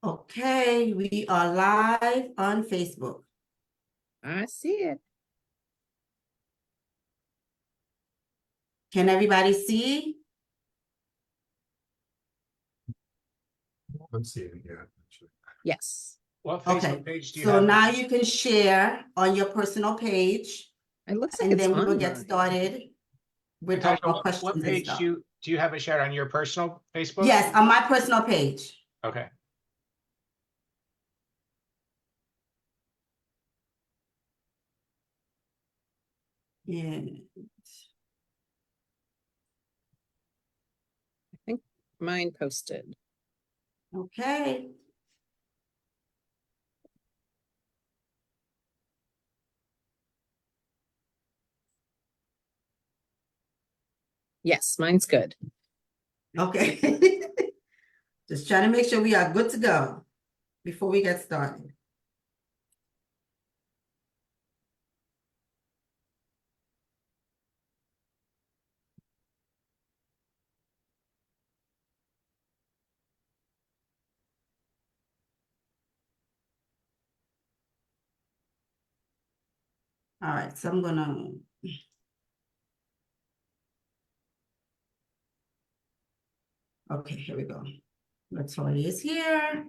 Okay, we are live on Facebook. I see it. Can everybody see? I'm seeing it, yeah, actually. Yes. What Okay, Facebook page do you so have? now you can share on your personal page, It looks like and it's then we will on get mine. started with our Natasha, what questions and page stuff. do you have it shared on your personal Facebook? Yes, on my personal page. Okay. Yeah. I think mine posted. Okay. Yes, mine's good. Okay. Just trying to make sure we are good to go before we get started. All right, so I'm gonna. Okay, here we go. Latoya is here.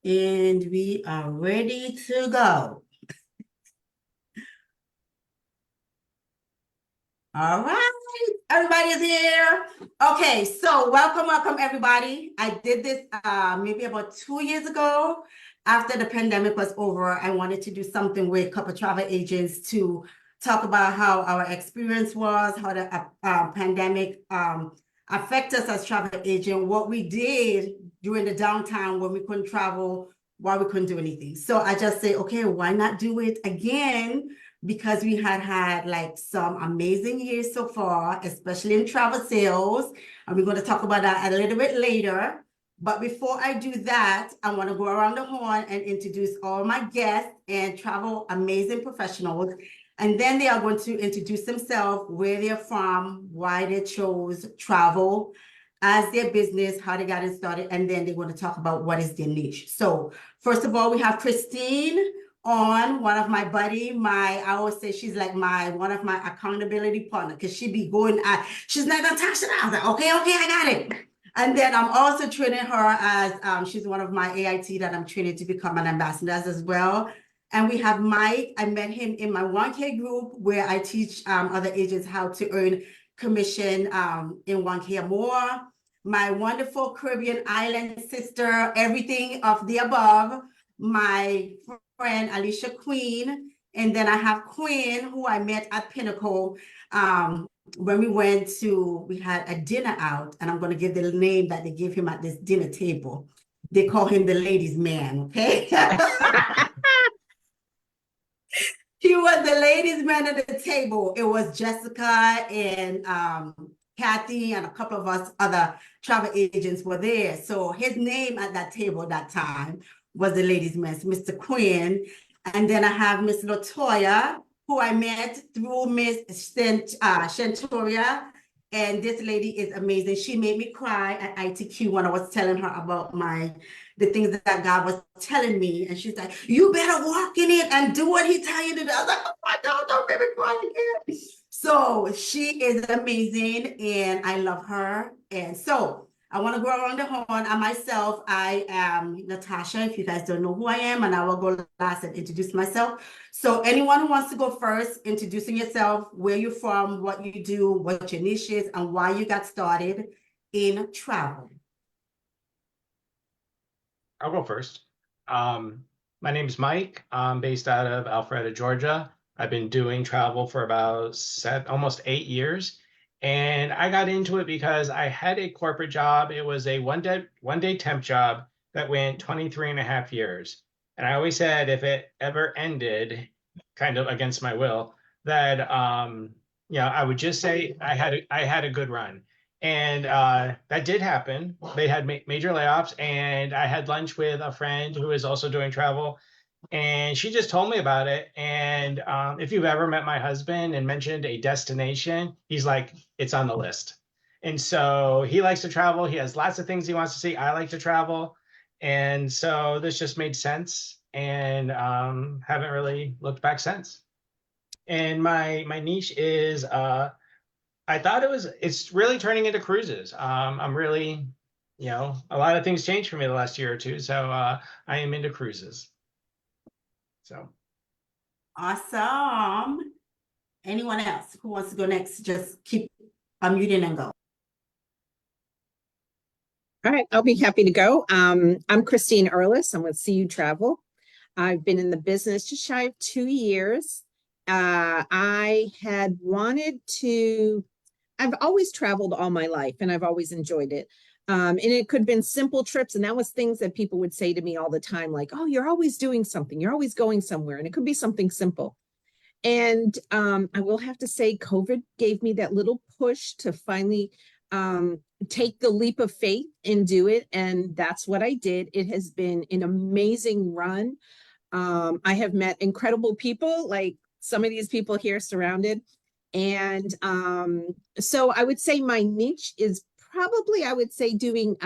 And we are ready to go. All right, everybody is here. Okay, so welcome everybody. I did this maybe about 2 years ago. After the pandemic was over, I wanted to do something with a couple travel agents to talk about how our experience was, how the pandemic affected us as travel agent, what we did during the downtime when we couldn't travel, why we couldn't do anything. So I just say, okay, why not do it again? Because we had like some amazing years so far, especially in travel sales. And we're going to talk about that a little bit later. But before I do that, I want to go around the horn and introduce all my guests and travel amazing professionals. And then they are going to introduce themselves, where they're from, why they chose travel as their business, how they got it started, and then they're going to talk about what is their niche. So first of all, we have Christine on, one of my buddy, I always say she's like one of my accountability partner, because she be going at, she's like, Natasha, I was like, okay, I got it. And then I'm also training her as, she's one of my AIT that I'm training to become an ambassador as well. And we have Mike. I met him in my 1K group where I teach other agents how to earn commission in 1K or more. My wonderful Caribbean island sister, everything of the above, my friend Alicia Queen, and then I have Quinn, who I met at Pinnacle when we had a dinner out, and I'm going to give the name that they give him at this dinner table. They call him the ladies' man, okay? He was the ladies' man at the table. It was Jessica and Kathy and a couple of us other travel agents were there. So his name at that table at that time was the ladies' man, Mr. Quinn. And then I have Miss Latoya, who I met through Miss Shantoria. And this lady is amazing. She made me cry at ITQ when I was telling her about the things that God was telling me. And she's like, you better walk in it and do what he tell you to do. I was like, oh my God, don't make me cry again. So she is amazing and I love her. And so I want to go around the horn. And myself, I am Natasha, if you guys don't know who I am, and I will go last and introduce myself. So anyone who wants to go first, introducing yourself, where you're from, what you do, what your niche is, and why you got started in travel. I'll go first. My name is Mike. I'm based out of Alpharetta, Georgia. I've been doing travel for about almost 8 years. And I got into it because I had a corporate job. It was a one-day temp job that went 23 and a half years. And I always said if it ever ended, kind of against my will, that I would just say I had a good run. And that did happen. They had major layoffs, and I had lunch with a friend who is also doing travel, and she just told me about it. And if you've ever met my husband and mentioned a destination, he's like, it's on the list. And so he likes to travel. He has lots of things he wants to see. I like to travel. And so this just made sense, and haven't really looked back since. And my niche is I thought it's really turning into cruises. I'm really, a lot of things changed for me the last year or two, so I am into cruises. So Awesome. Anyone else who wants to go next, just keep unmuting and go. All right, I'll be happy to go. I'm Christine Earlis. I'm with CU Travel. I've been in the business just shy of 2 years. I had wanted to, I've always traveled all my life and I've always enjoyed it. And it could have been simple trips. And that was things that people would say to me all the time, like, oh, you're always doing something. You're always going somewhere. And it could be something simple. And I will have to say, COVID gave me that little push to finally take the leap of faith and do it. And that's what I did. It has been an amazing run. I have met incredible people, like some of these people here surrounded. And so I would say my niche is probably, I would say, doing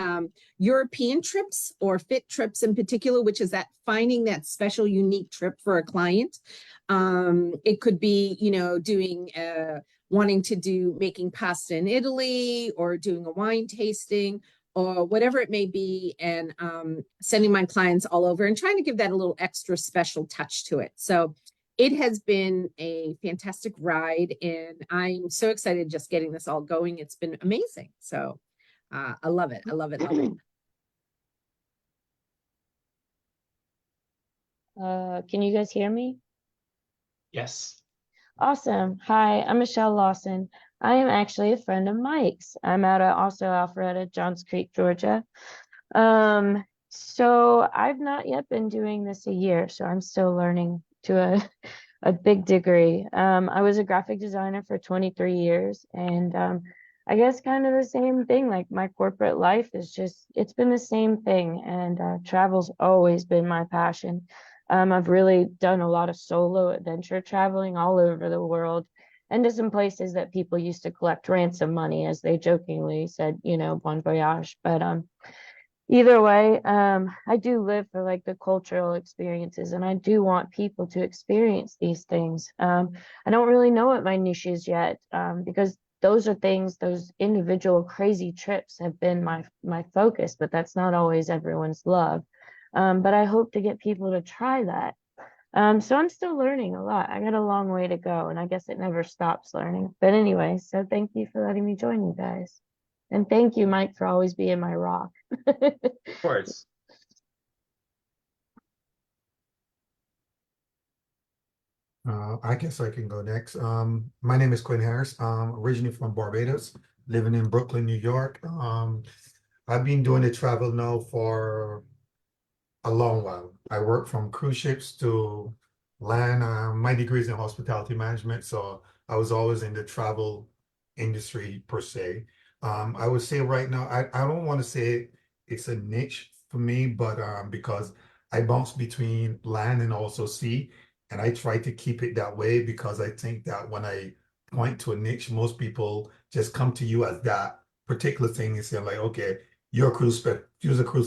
European trips or fit trips in particular, which is that finding that special, unique trip for a client. It could be, doing wanting to do making pasta in Italy or doing a wine tasting or whatever it may be, and sending my clients all over and trying to give that a little extra special touch to it. So it has been a fantastic ride, and I'm so excited just getting this all going. It's been amazing. So I love it. I love it. Love it. Can you guys hear me? yes. Awesome. Hi, I'm Michelle Lawson. I am actually a friend of Mike's. I'm out at also Alpharetta, Johns Creek, Georgia. So I've not yet been doing this a year, so I'm still learning to a big degree. I was a graphic designer for 23 years, and I guess kind of the same thing. Like my corporate life is it's been the same thing, and travel's always been my passion. I've really done a lot of solo adventure traveling all over the world and to some places that people used to collect ransom money, as they jokingly said, bon voyage. But either way, I do live for like the cultural experiences, and I do want people to experience these things. I don't really know what my niche is yet, because those individual crazy trips have been my focus, but that's not always everyone's love. But I hope to get people to try that. So I'm still learning a lot. I got a long way to go, and I guess it never stops learning. But anyway, so thank you for letting me join you guys. And thank you, Mike, for always being my rock. Of course. I guess I can go next. My name is Quinn Harris. Originally from Barbados, living in Brooklyn, New York. I've been doing the travel now for a long while. I work from cruise ships to land. My degree is in hospitality management, so I was always in the travel industry per se. I would say right now, I don't want to say it's a niche for me, but because I bounce between land and also sea, and I try to keep it that way because I think that when I point to a niche, most people just come to you as that particular thing and say like, okay, you're a cruise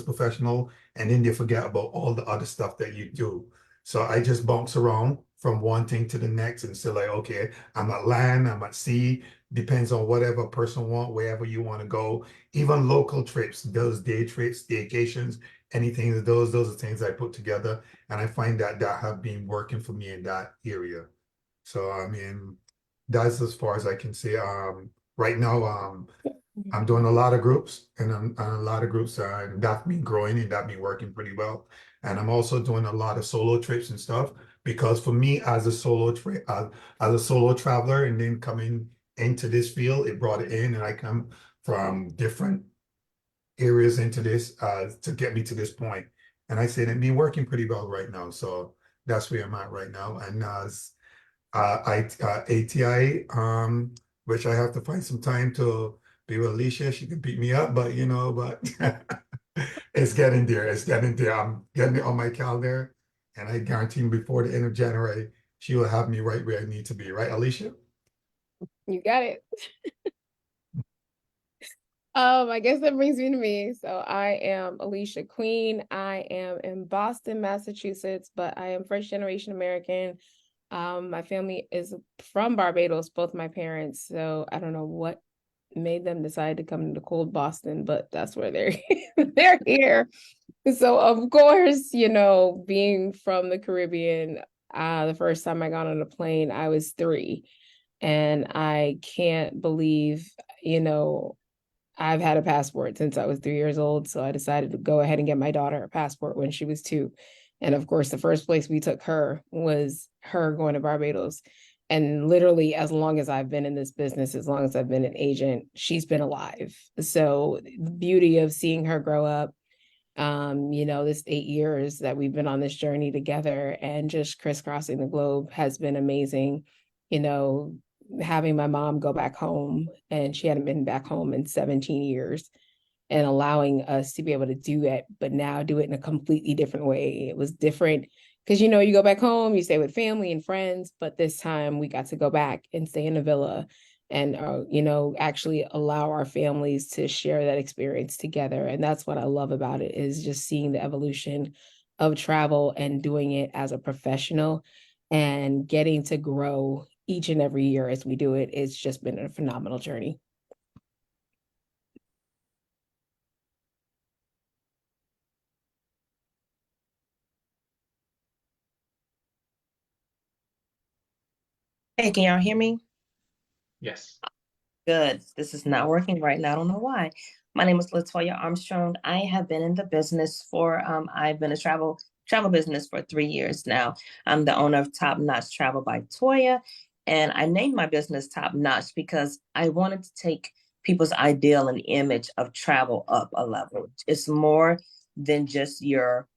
professional, and then they forget about all the other stuff that you do. So I just bounce around from one thing to the next and say like, okay, I'm at land, I'm at sea, depends on whatever person want, wherever you want to go. Even local trips, those day trips, staycations, anything, those are things I put together, and I find that have been working for me in that area. So I mean, that's as far as I can say. Right now, I'm doing a lot of groups, and a lot of groups, and that's been growing and that been working pretty well. And I'm also doing a lot of solo trips and stuff because for me, as a as a solo traveler, and then coming into this field, it brought it in, and I come from different areas into this to get me to this point. And I said it been working pretty well right now, so that's where I'm at right now. And ATI, which I have to find some time to be with Alicia. She can beat me up, but it's getting there. It's getting there. I'm getting it on my calendar, and I guarantee you before the end of January, she will have me right where I need to be. Right, Alicia? You got it. I guess that brings me to me. So I am Alicia Queen. I am in Boston, Massachusetts, but I am first generation American. My family is from Barbados, both my parents. So I don't know what made them decide to come to cold Boston, but that's where they're they're here. So of course, being from the Caribbean, the first time I got on a plane, I was 3. And I can't believe, you know, I've had a passport since I was 3 years old. So I decided to go ahead and get my daughter a passport when she was 2. And of course, the first place we took her was her going to Barbados. And literally, as long as I've been in this business, as long as I've been an agent, she's been alive. So the beauty of seeing her grow up, this 8 years that we've been on this journey together and just crisscrossing the globe has been amazing. You know, having my mom go back home, and she hadn't been back home in 17 years, and allowing us to be able to do it, but now do it in a completely different way. It was different because, you go back home, you stay with family and friends, but this time we got to go back and stay in a villa and, actually allow our families to share that experience together. And that's what I love about it, is just seeing the evolution of travel and doing it as a professional and getting to grow each and every year as we do it. It's just been a phenomenal journey. Hey, can y'all hear me? Yes. Good. This is not working right now. I don't know why. My name is Latoya Armstrong. I have been in the business for I've been a travel business for 3 years now. I'm the owner of Top Notch Travel by Toya, and I named my business Top Notch because I wanted to take people's ideal and image of travel up a level. It's more than just your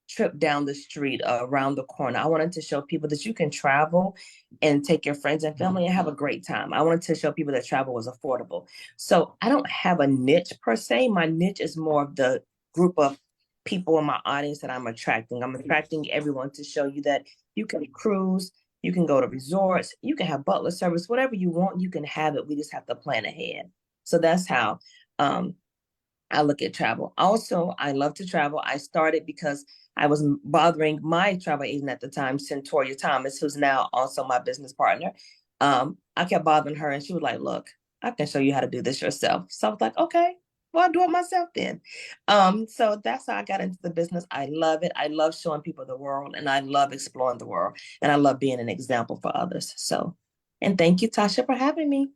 trip down the street, around the corner. I wanted to show people that you can travel and take your friends and family and have a great time. I wanted to show people that travel was affordable. So I don't have a niche per se. My niche is more of the group of people in my audience that I'm attracting. I'm attracting everyone to show you that you can cruise, you can go to resorts, you can have butler service, whatever you want, you can have it. We just have to plan ahead. So that's how I look at travel. Also, I love to travel. I started because I was bothering my travel agent at the time, Centoria Thomas, who's now also my business partner. I kept bothering her, and she was like, "Look, I can show you how to do this yourself." So I was like, "Okay, well, I'll do it myself then." So that's how I got into the business. I love it. I love showing people the world, and I love exploring the world, and I love being an example for others. So, and thank you, Tasha, for having me.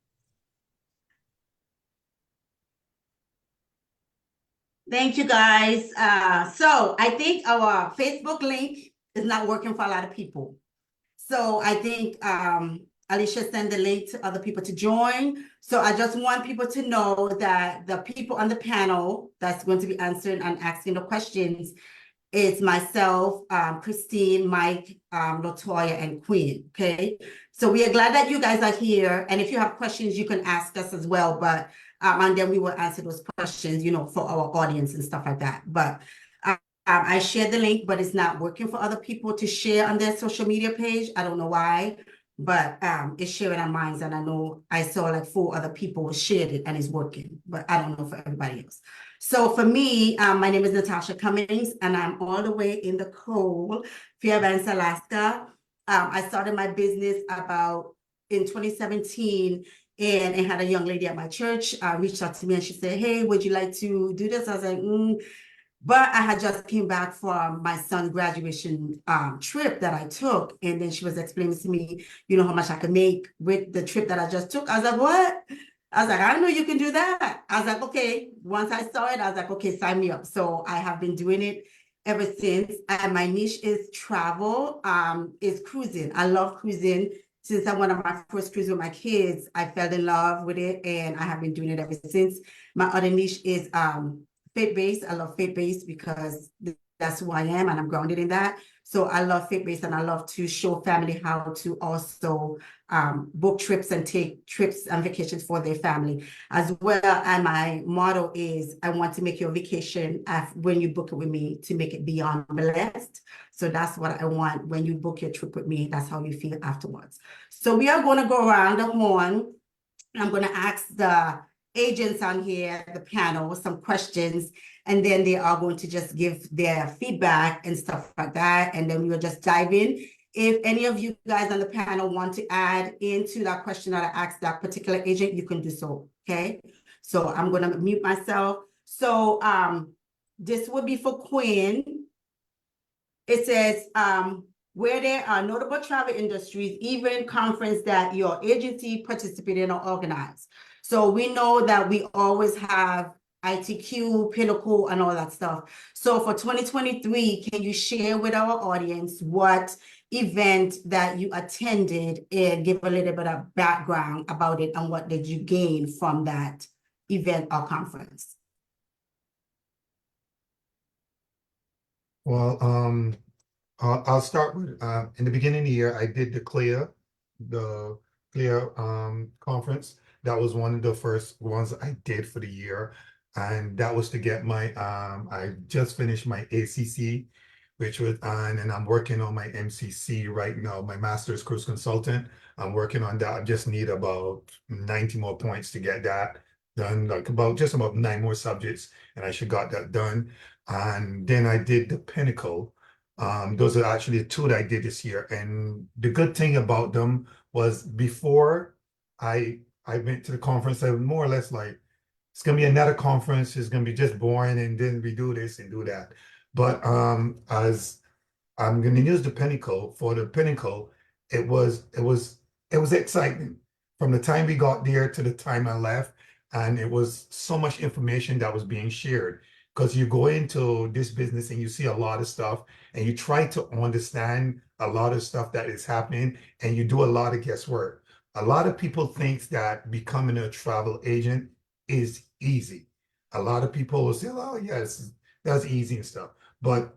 Thank you, guys. So I think our Facebook link is not working for a lot of people. So I think Alicia sent the link to other people to join. So I just want people to know that the people on the panel that's going to be answering and asking the questions is myself, Christine, Mike, Latoya, and Queen. Okay. So we are glad that you guys are here. And if you have questions, you can ask us as well. But and then we will answer those questions, for our audience and stuff like that. But I shared the link, but it's not working for other people to share on their social media page. I don't know why, but it's sharing on mine. And I know I saw like 4 other people shared it and it's working, but I don't know for everybody else. So for me, my name is Natasha Cummings, and I'm all the way in the cold, Fairbanks, Alaska. I started my business about in 2017, and I had a young lady at my church reached out to me and she said, "Hey, would you like to do this?" I was like, But I had just came back from my son's graduation trip that I took. And then she was explaining to me, how much I could make with the trip that I just took. I was like, what? I was like, I know you can do that. I was like, okay. Once I saw it, I was like, okay, sign me up. So I have been doing it ever since. And my niche is travel, is cruising. I love cruising. Since I went on my first cruise with my kids, I fell in love with it, and I have been doing it ever since. My other niche is faith-based. I love faith-based because that's who I am, and I'm grounded in that. So I love faith-based, and I love to show family how to also book trips and take trips and vacations for their family as well. And my motto is, I want to make your vacation when you book it with me to make it beyond blessed. So that's what I want. When you book your trip with me, that's how you feel afterwards. So we are going to go around the horn. I'm going to ask the agents on here, the panel, some questions, and then they are going to just give their feedback and stuff like that. And then we will just dive in. If any of you guys on the panel want to add into that question that I asked that particular agent, you can do so. Okay. So I'm going to mute myself. So this would be for Quinn. It says, where there are notable travel industries, even conference that your agency participated in or organized. So we know that we always have ITQ, Pinnacle, and all that stuff. So for 2023, can you share with our audience what event that you attended and give a little bit of background about it and what did you gain from that event or conference? Well, I'll start with in the beginning of the year, I did the CLIA conference. That was one of the first ones I did for the year. And that was to get my I just finished my ACC, which was and I'm working on my MCC right now, my master's cruise consultant. I'm working on that. I just need about 90 more points to get that done, like just about 9 more subjects, and I should got that done. And then I did the Pinnacle. Those are actually the 2 that I did this year. And the good thing about them was before I went to the conference, I was more or less like, it's gonna be another conference, it's gonna be just boring, and then we do this and do that. But as I'm gonna use the Pinnacle, for the Pinnacle, it was exciting from the time we got there to the time I left, and it was so much information that was being shared. Because you go into this business and you see a lot of stuff, and you try to understand a lot of stuff that is happening, and you do a lot of guesswork. A lot of people think that becoming a travel agent is easy. A lot of people will say, "Oh, yes, that's easy and stuff." But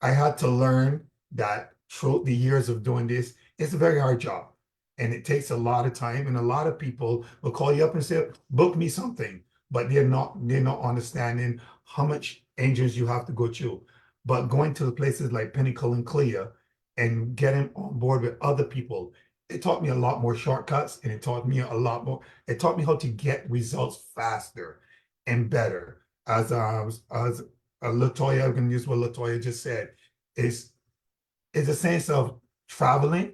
I had to learn that through the years of doing this, it's a very hard job. And it takes a lot of time. And a lot of people will call you up and say, book me something. But they're not understanding how much angels you have to go through. But going to the places like Pinnacle and CLIA and getting on board with other people, it taught me a lot more shortcuts, and it taught me a lot more. It taught me how to get results faster and better. As Latoya, I'm going to use what Latoya just said, is a sense of traveling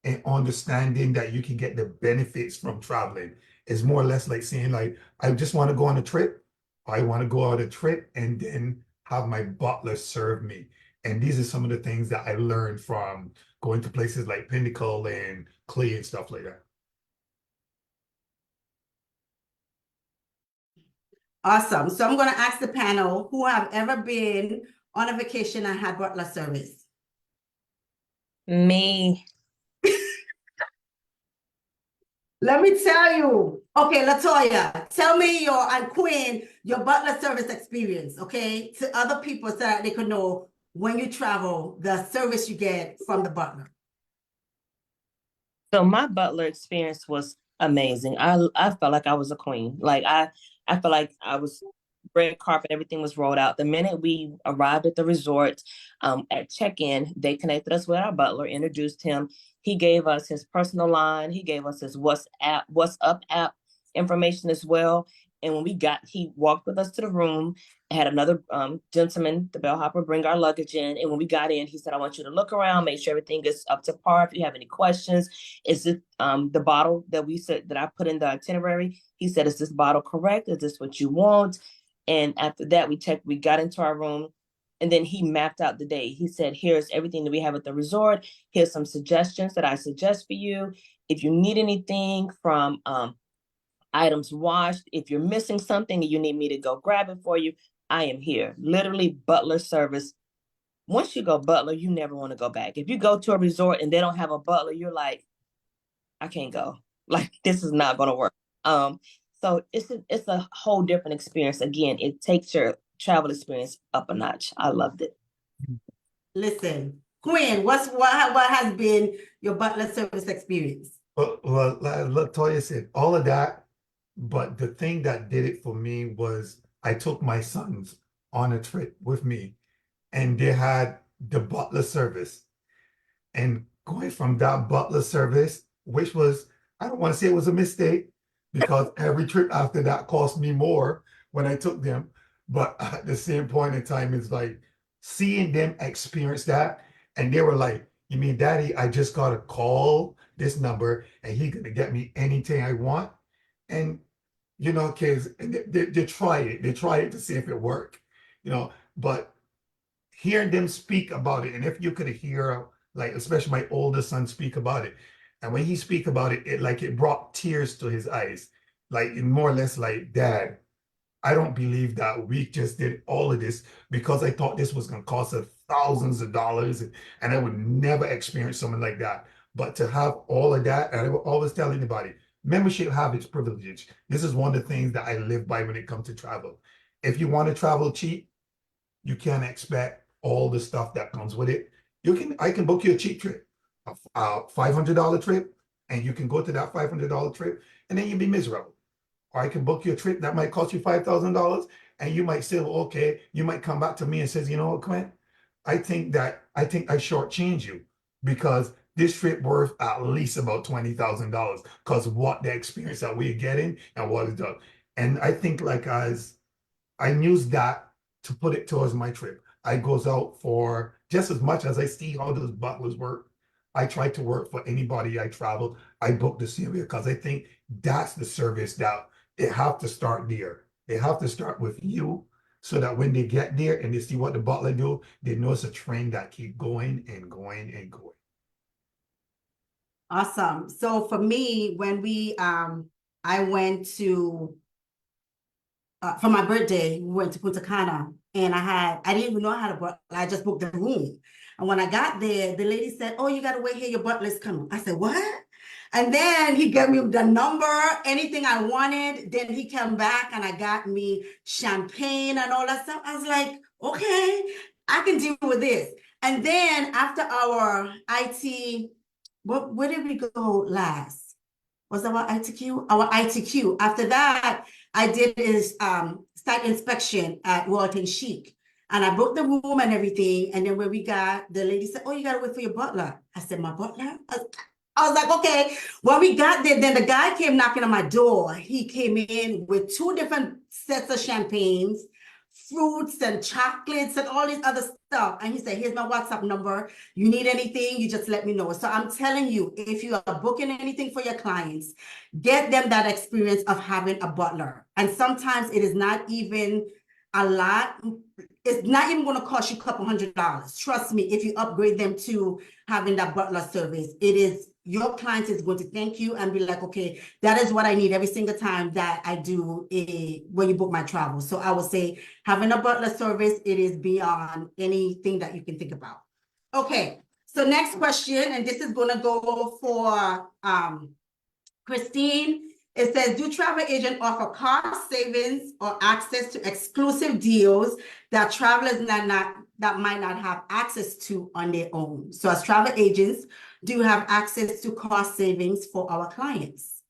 and understanding that you can get the benefits from traveling. It's more or less like saying, like, I just want to go on a trip. I want to go on a trip and then have my butler serve me. And these are some of the things that I learned from going to places like Pinnacle and Clay and stuff like that. Awesome. So I'm going to ask the panel who have ever been on a vacation and had butler service. Me. Let me tell you. Okay, Latoya, tell me and Quinn, your butler service experience, okay, to other people so that they could know when you travel, the service you get from the butler. So my butler experience was amazing. I felt like I was a queen. Like I felt like I was red carpet, everything was rolled out. The minute we arrived at the resort, at check-in, they connected us with our butler, introduced him. He gave us his personal line. He gave us his What's Up app information as well. And when he walked with us to the room, had another gentleman, the bellhopper, bring our luggage in. And when we got in, he said, I want you to look around, make sure everything is up to par. If you have any questions, is it the bottle that we said that I put in the itinerary? He said, is this bottle correct? Is this what you want? And after that, we got into our room, and then he mapped out the day. He said, here's everything that we have at the resort. Here's some suggestions that I suggest for you. If you need anything from items washed, if you're missing something and you need me to go grab it for you, I am here. Literally butler service. Once you go butler, you never want to go back. If you go to a resort and they don't have a butler, you're like, I can't go. Like, this is not going to work. So it's a whole different experience. Again, it takes your travel experience up a notch. I loved it. Listen, Quinn, what has been your butler service experience? Well, like Latoya said, all of that, but the thing that did it for me was I took my sons on a trip with me, and they had the butler service. And going from that butler service, which was, I don't want to say it was a mistake, because every trip after that cost me more when I took them. But at the same point in time, it's like seeing them experience that, and they were like, "You mean, Daddy, I just gotta call this number and he gonna get me anything I want?" And kids, they try it. They try it to see if it work, but hearing them speak about it, and if you could hear, like, especially my oldest son speak about it, and when he speak about it, it brought tears to his eyes, like, more or less like, "Dad, I don't believe that we just did all of this because I thought this was going to cost us thousands of dollars, and I would never experience something like that. But to have all of that," and I will always tell anybody, membership have its privilege. This is one of the things that I live by when it comes to travel. If you want to travel cheap, you can't expect all the stuff that comes with it. I can book you a cheap trip, a $500 trip, and you can go to that $500 trip, and then you'll be miserable. Or I can book you a trip that might cost you $5,000, and you might say, "Well, okay," you might come back to me and says, "You know what, Clint? I think I shortchange you because this trip worth at least about $20,000 because what the experience that we're getting and what it does." And I think, like, as I use that to put it towards my trip. I goes out for just as much as I see how those butlers work. I try to work for anybody I travel. I book the same way because I think that's the service that it have to start there. They have to start with you so that when they get there and they see what the butler do, they know it's a train that keep going and going and going. Awesome. So for me, when I went to for my birthday, we went to Punta Cana, and I didn't even know how to book. I just booked the room. And when I got there, the lady said, "Oh, you got to wait here. Your butler's coming." I said, "What?" And then he gave me the number, anything I wanted. Then he came back and I got me champagne and all that stuff. I was like, okay, I can deal with this. And then after our IT, where did we go last? Was that our ITQ? Our ITQ. After that, I did is site inspection at Walton Chic. And I booked the room and everything. And then when we got, the lady said, "Oh, you gotta wait for your butler." I said, "My butler?" I was like, okay. When we got there, then the guy came knocking on my door. He came in with 2 different sets of champagnes, fruits and chocolates and all this other stuff. And he said, "Here's my WhatsApp number. You need anything, you just let me know." So I'm telling you, if you are booking anything for your clients, get them that experience of having a butler. And sometimes it is not even a lot. It's not even going to cost you a couple $100. Trust me, if you upgrade them to having that butler service, it is, your client is going to thank you and be like, "Okay, that is what I need every single time that I do when you book my travel." So I would say having a butler service, it is beyond anything that you can think about. Okay, so next question, and this is going to go for Christine. It says, "Do travel agents offer cost savings or access to exclusive deals that travelers that might not have access to on their own?" So as travel agents, do you have access to cost savings for our clients?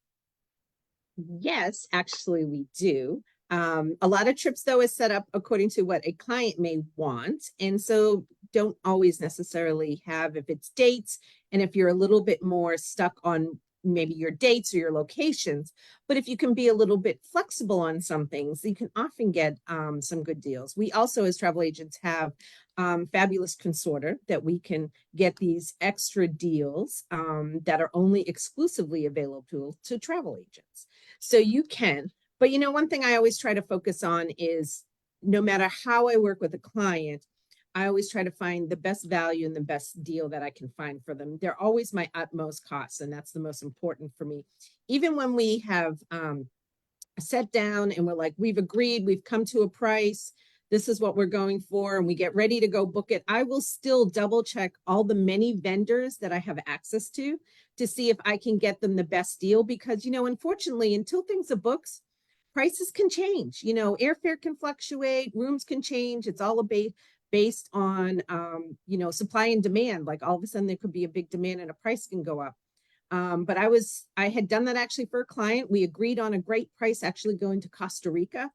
Yes, actually, we do. A lot of trips, though, is set up according to what a client may want. And so don't always necessarily have, if it's dates, and if you're a little bit more stuck on maybe your dates or your locations. But if you can be a little bit flexible on some things, you can often get some good deals. We also, as travel agents, have fabulous consorter that we can get these extra deals that are only exclusively available to travel agents. So you can, but one thing I always try to focus on is no matter how I work with a client, I always try to find the best value and the best deal that I can find for them. They're always my utmost costs, and that's the most important for me. Even when we have sat down and we're like, we've agreed, we've come to a price, this is what we're going for, and we get ready to go book it, I will still double check all the many vendors that I have access to see if I can get them the best deal. Because, unfortunately, until things are booked, prices can change. Airfare can fluctuate, rooms can change. It's all based on, supply and demand. Like all of a sudden there could be a big demand and a price can go up. But I had done that actually for a client. We agreed on a great price, actually going to Costa Rica.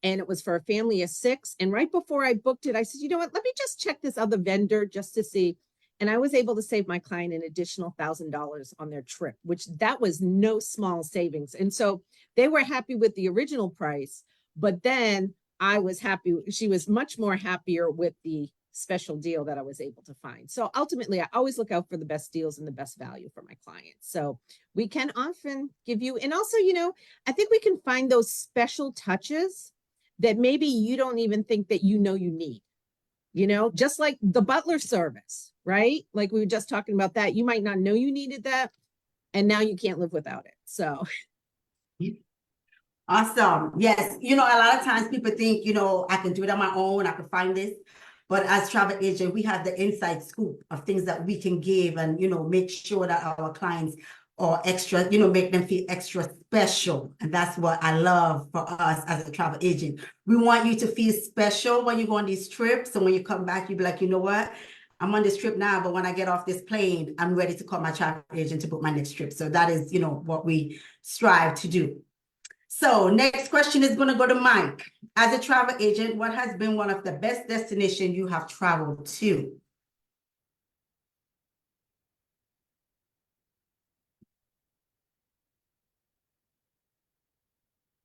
And it was for a family of 6. And right before I booked it, I said, "You know what, let me just check this other vendor just to see." And I was able to save my client an additional $1,000 on their trip, which that was no small savings. And so they were happy with the original price, but then I was happy. She was much more happier with the special deal that I was able to find. So ultimately, I always look out for the best deals and the best value for my clients. So we can often give you, and also, I think we can find those special touches that maybe you don't even think that you need. Just like the butler service, right? Like we were just talking about that. You might not know you needed that, and now you can't live without it. So Awesome. Yes. A lot of times people think, I can do it on my own. I can find this. But as travel agent, we have the inside scoop of things that we can give and, make sure that our clients are extra, make them feel extra special. And that's what I love for us as a travel agent. We want you to feel special when you go on these trips. And when you come back, you be like, you know what? I'm on this trip now, but when I get off this plane, I'm ready to call my travel agent to book my next trip. So that is, what we strive to do. So next question is going to go to Mike. As a travel agent, what has been one of the best destinations you have traveled to?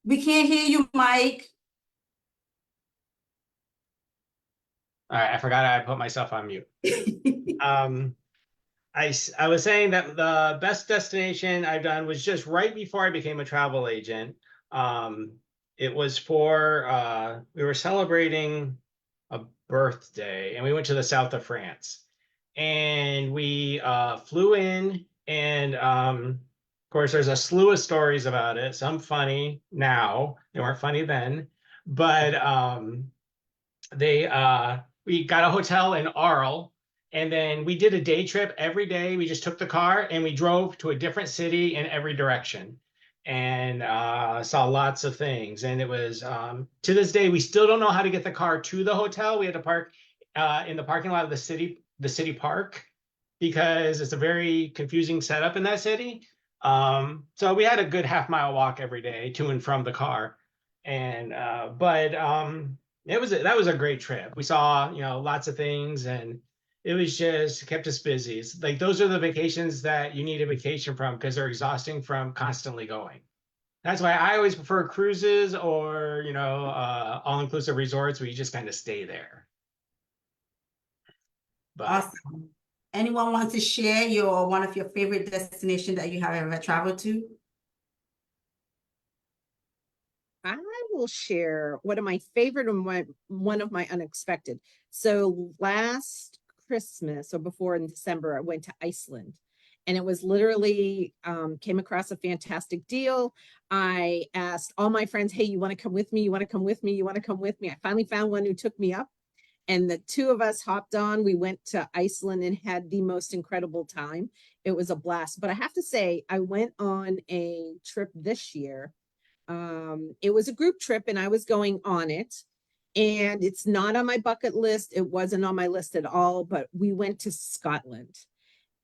We can't hear you, Mike. All right, I forgot I put myself on mute. I was saying that the best destination I've done was just right before I became a travel agent. It was for we were celebrating a birthday, and we went to the south of France, and we flew in, and of course there's a slew of stories about it. Some funny now, they weren't funny then, but they we got a hotel in Arles, and then we did a day trip every day. We just took the car and we drove to a different city in every direction, and saw lots of things. And it was to this day we still don't know how to get the car to the hotel. We had to park in the parking lot of the city park, because it's a very confusing setup in that city. So we had a good half-mile walk every day to and from the car, and that was a great trip. We saw, lots of things, and it was just kept us busy. It's like those are the vacations that you need a vacation from, because they're exhausting from constantly going. That's why I always prefer cruises or, all-inclusive resorts where you just kind of stay there. But Awesome. Anyone want to share one of your favorite destinations that you have ever traveled to? I will share one of my favorite and one of my unexpected. So last Christmas, or before in December, I went to Iceland, and it was literally came across a fantastic deal. I asked all my friends, hey, you want to come with me? You want to come with me? You want to come with me? I finally found one who took me up, and the two of us hopped on. We went to Iceland and had the most incredible time. It was a blast. But I have to say, I went on a trip this year. It was a group trip and I was going on it, and it's not on my bucket list. It wasn't on my list at all, but we went to Scotland,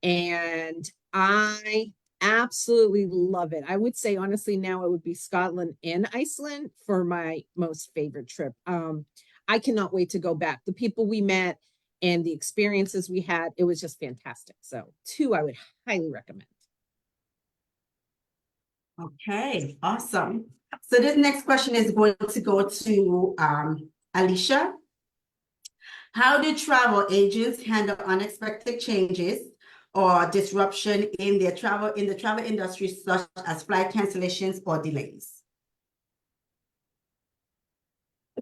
and I absolutely love it. I would say, honestly, now it would be Scotland and Iceland for my most favorite trip. I cannot wait to go back. The people we met and the experiences we had, it was just fantastic. So two, I would highly recommend. Okay, awesome. So this next question is going to go to Alicia. How do travel agents handle unexpected changes or disruption in the travel industry, such as flight cancellations or delays?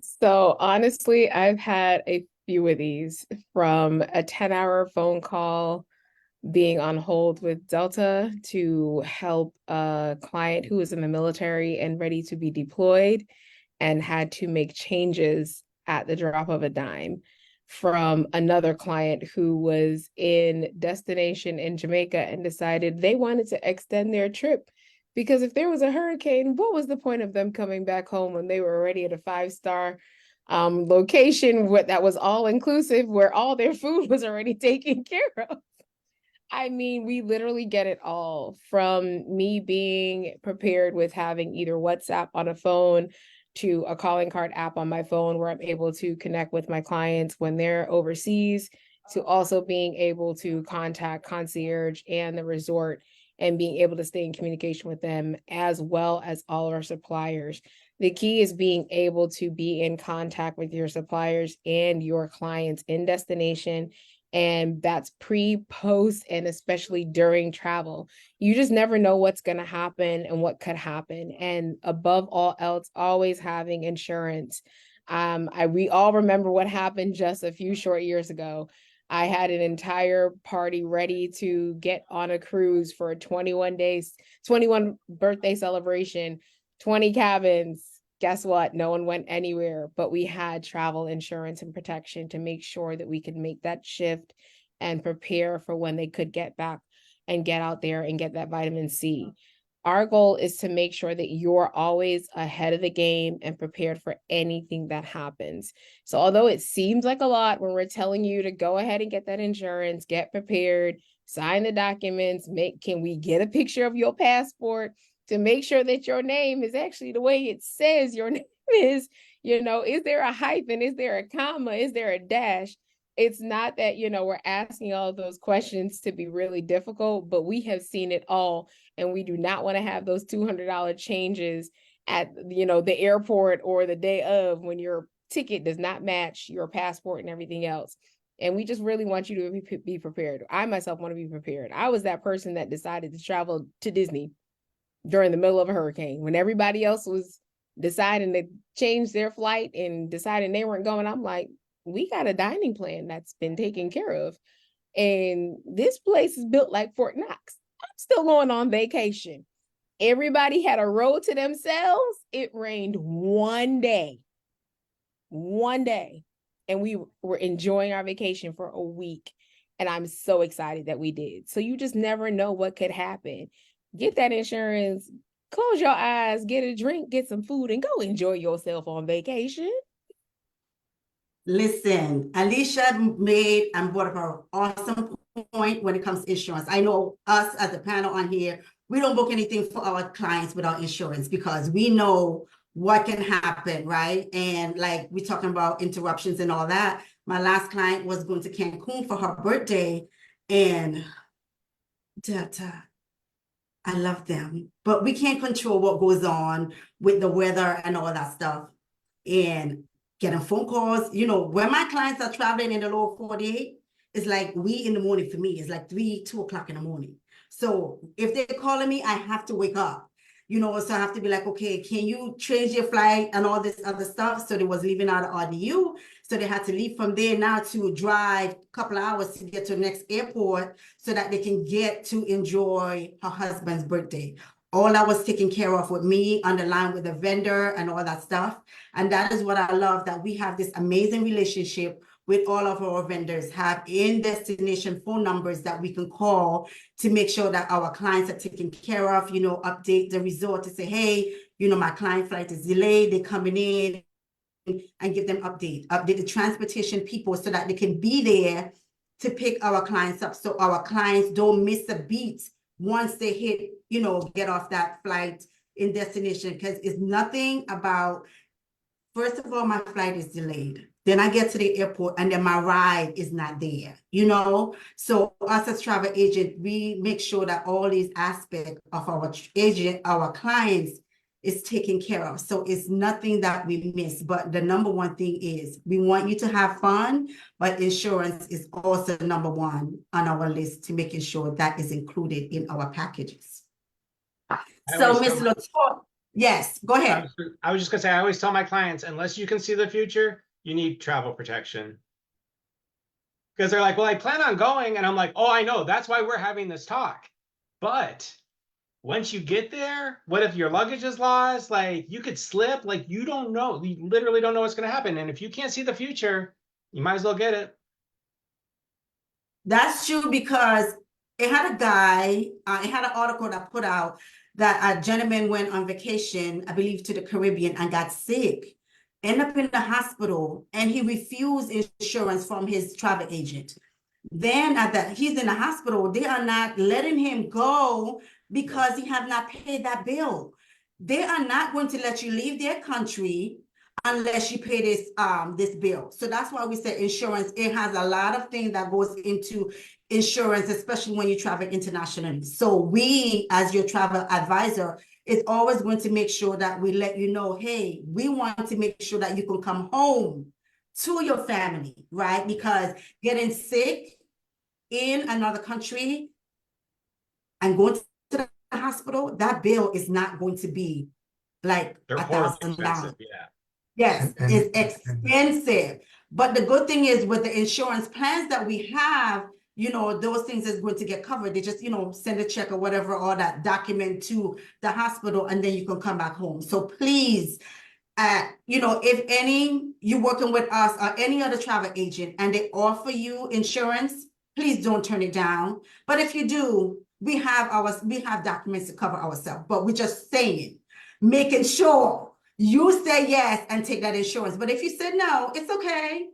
So honestly, I've had a few of these, from a 10-hour phone call being on hold with Delta to help a client who was in the military and ready to be deployed and had to make changes at the drop of a dime, from another client who was in destination in Jamaica and decided they wanted to extend their trip, because if there was a hurricane, what was the point of them coming back home when they were already at a 5-star location that was all inclusive, where all their food was already taken care of? I mean, we literally get it all, from me being prepared with having either WhatsApp on a phone to a calling card app on my phone, where I'm able to connect with my clients when they're overseas to also being able to contact concierge and the resort and being able to stay in communication with them, as well as all of our suppliers. The key is being able to be in contact with your suppliers and your clients in destination. And that's pre, post, and especially during travel. You just never know what's going to happen and what could happen. And above all else, always having insurance. We all remember what happened just a few short years ago. I had an entire party ready to get on a cruise for a 21 days, 21 birthday celebration, 20 cabins. Guess what? No one went anywhere, but we had travel insurance and protection to make sure that we could make that shift and prepare for when they could get back and get out there and get that vitamin C. Our goal is to make sure that you're always ahead of the game and prepared for anything that happens. So although it seems like a lot when we're telling you to go ahead and get that insurance, get prepared, sign the documents, can we get a picture of your passport to make sure that your name is actually the way it says your name is, is there a hyphen? Is there a comma? Is there a dash? It's not that, we're asking all of those questions to be really difficult, but we have seen it all. And we do not want to have those $200 changes at, the airport or the day of when your ticket does not match your passport and everything else. And we just really want you to be prepared. I myself want to be prepared. I was that person that decided to travel to Disney during the middle of a hurricane when everybody else was deciding to change their flight and deciding they weren't going. I'm like, we got a dining plan that's been taken care of. And this place is built like Fort Knox. I'm still going on vacation. Everybody had a road to themselves. It rained one day, and we were enjoying our vacation for a week. And I'm so excited that we did. So you just never know what could happen. Get that insurance, close your eyes, get a drink, get some food, and go enjoy yourself on vacation. Listen, Alicia made and brought up an awesome point when it comes to insurance. I know us as a panel on here, we don't book anything for our clients without insurance because we know what can happen, right? And like we're talking about interruptions and all that. My last client was going to Cancun for her birthday, and I love them, but we can't control what goes on with the weather and all that stuff. And getting phone calls, when my clients are traveling in the lower 48, it's like we in the morning for me. It's like 2 o'clock in the morning. So if they're calling me, I have to wake up, so I have to be like, okay, can you change your flight and all this other stuff? So they was leaving out of RDU. So they had to leave from there now to drive a couple of hours to get to the next airport so that they can get to enjoy her husband's birthday. All that was taken care of with me on the line with the vendor and all that stuff. And that is what I love, that we have this amazing relationship with all of our vendors, have in-destination phone numbers that we can call to make sure that our clients are taken care of, update the resort to say, hey, my client flight is delayed, they're coming in, and give them update the transportation people so that they can be there to pick our clients up. So our clients don't miss a beat once they hit, get off that flight in destination, because it's nothing about, first of all, my flight is delayed. Then I get to the airport and then my ride is not there, So us as travel agent, we make sure that all these aspects of our clients is taken care of. So it's nothing that we miss. But the number one thing is we want you to have fun, but insurance is also number one on our list to making sure that is included in our packages. So Ms. Latoya, yes, go ahead. I was just gonna say, I always tell my clients, unless you can see the future, you need travel protection. Because they're like, well, I plan on going. And I'm like, oh, I know. That's why we're having this talk. But once you get there, what if your luggage is lost? Like, you could slip. Like, you don't know. You literally don't know what's going to happen. And if you can't see the future, you might as well get it. That's true, because it had a guy, it had an article that put out that a gentleman went on vacation, I believe to the Caribbean, and got sick, ended up in the hospital, and he refused insurance from his travel agent. Then he's in the hospital, they are not letting him go because he have not paid that bill. They are not going to let you leave their country unless you pay this bill. So that's why we say insurance. It has a lot of things that goes into insurance, especially when you travel internationally. So we, as your travel advisor, is always going to make sure that we let you know, hey, we want to make sure that you can come home to your family, right? Because getting sick in another country and going to the hospital, that bill is not going to be like They're horribly $1,000. expensive. Yeah. Yes, And it's and expensive. But the good thing is with the insurance plans that we have, those things is going to get covered. They just, send a check or whatever, or that document to the hospital, and then you can come back home. So please, if you're working with us or any other travel agent and they offer you insurance, please don't turn it down. But if you do, we have documents to cover ourselves, but we're just saying, making sure you say yes and take that insurance. But if you said no, it's okay.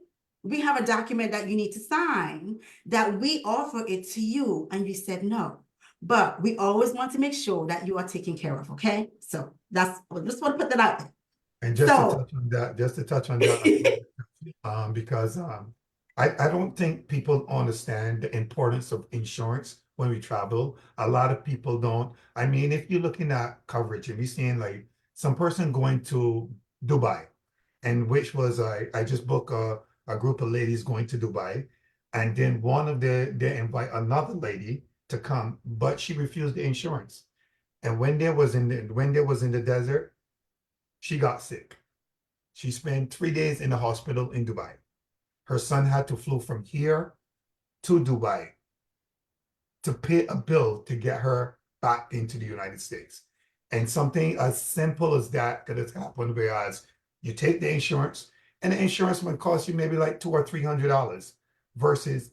We have a document that you need to sign that we offer it to you and you said no. But we always want to make sure that you are taken care of, okay? So I just want to put that out there. And just to So- touch on that, because I don't think people understand the importance of insurance when we travel. A lot of people don't. I mean, if you're looking at coverage and you're seeing like some person going to Dubai, and which was I just booked a group of ladies going to Dubai, and then one of they invite another lady to come, but she refused the insurance. And when they was in the desert, she got sick. She spent 3 days in the hospital in Dubai. Her son had to flew from here to Dubai to pay a bill to get her back into the United States. And something as simple as that could have happened, whereas you take the insurance and the insurance might cost you maybe like $200 or $300 versus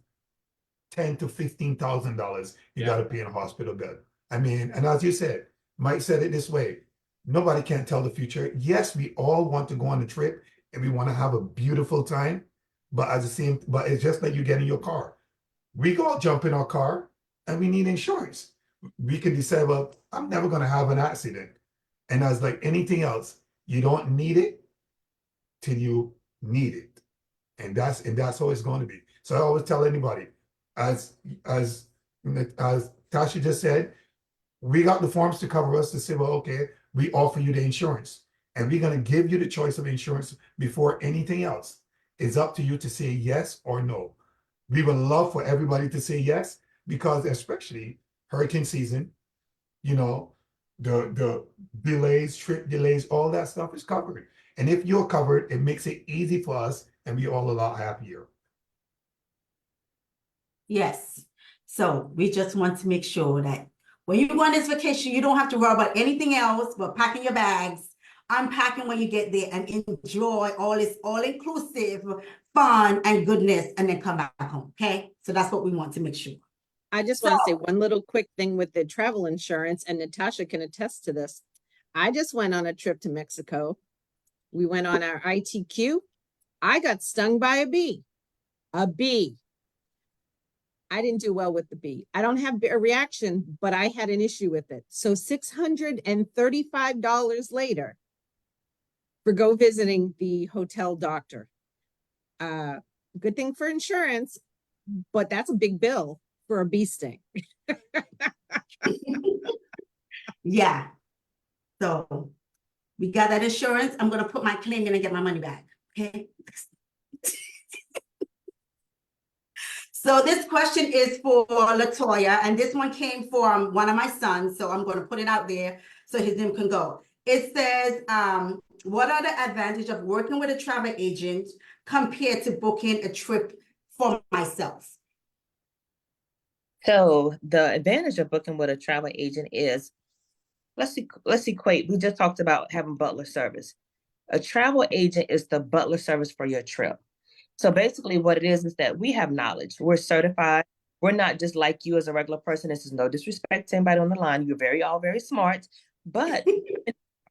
$10,000 to $15,000 you got to pay in a hospital bill. I mean, and as you said, Mike said it this way: nobody can tell the future. Yes, we all want to go on a trip and we want to have a beautiful time, but but it's just like you get in your car. We go jump in our car and we need insurance. We can decide, well, I'm never going to have an accident. And as like anything else, you don't need it till you need it. And that's how it's going to be. So I always tell anybody, as as as Tasha just said, we got the forms to cover us to say, well, okay, we offer you the insurance, and we're going to give you the choice of insurance before anything else. It's up to you to say yes or no. We would love for everybody to say yes, because especially hurricane season, you know, the delays, trip delays, all that stuff is covered. And if you're covered, it makes it easy for us, and we all a lot happier. Yes. So we just want to make sure that when you go on this vacation, you don't have to worry about anything else but packing your bags, unpacking when you get there, and enjoy all this all-inclusive fun and goodness, and then come back home. Okay. So that's what we want to make sure. I just want to say one little quick thing with the travel insurance, and Natasha can attest to this. I just went on a trip to Mexico. We went on our ITQ. I got stung by a bee. A bee. I didn't do well with the bee. I don't have a reaction, but I had an issue with it. So $635 later for go visiting the hotel doctor. Good thing for insurance, but that's a big bill for a bee sting. Yeah. So we got that insurance. I'm going to put my claim in and get my money back. Okay. So this question is for Latoya, and this one came from one of my sons. So I'm going to put it out there so his name can go. It says, what are the advantages of working with a travel agent compared to booking a trip for myself? So the advantage of booking with a travel agent is, let's equate. We just talked about having butler service. A travel agent is the butler service for your trip. So basically what it is that we have knowledge. We're certified. We're not just like you as a regular person. This is no disrespect to anybody on the line. You're all very smart, but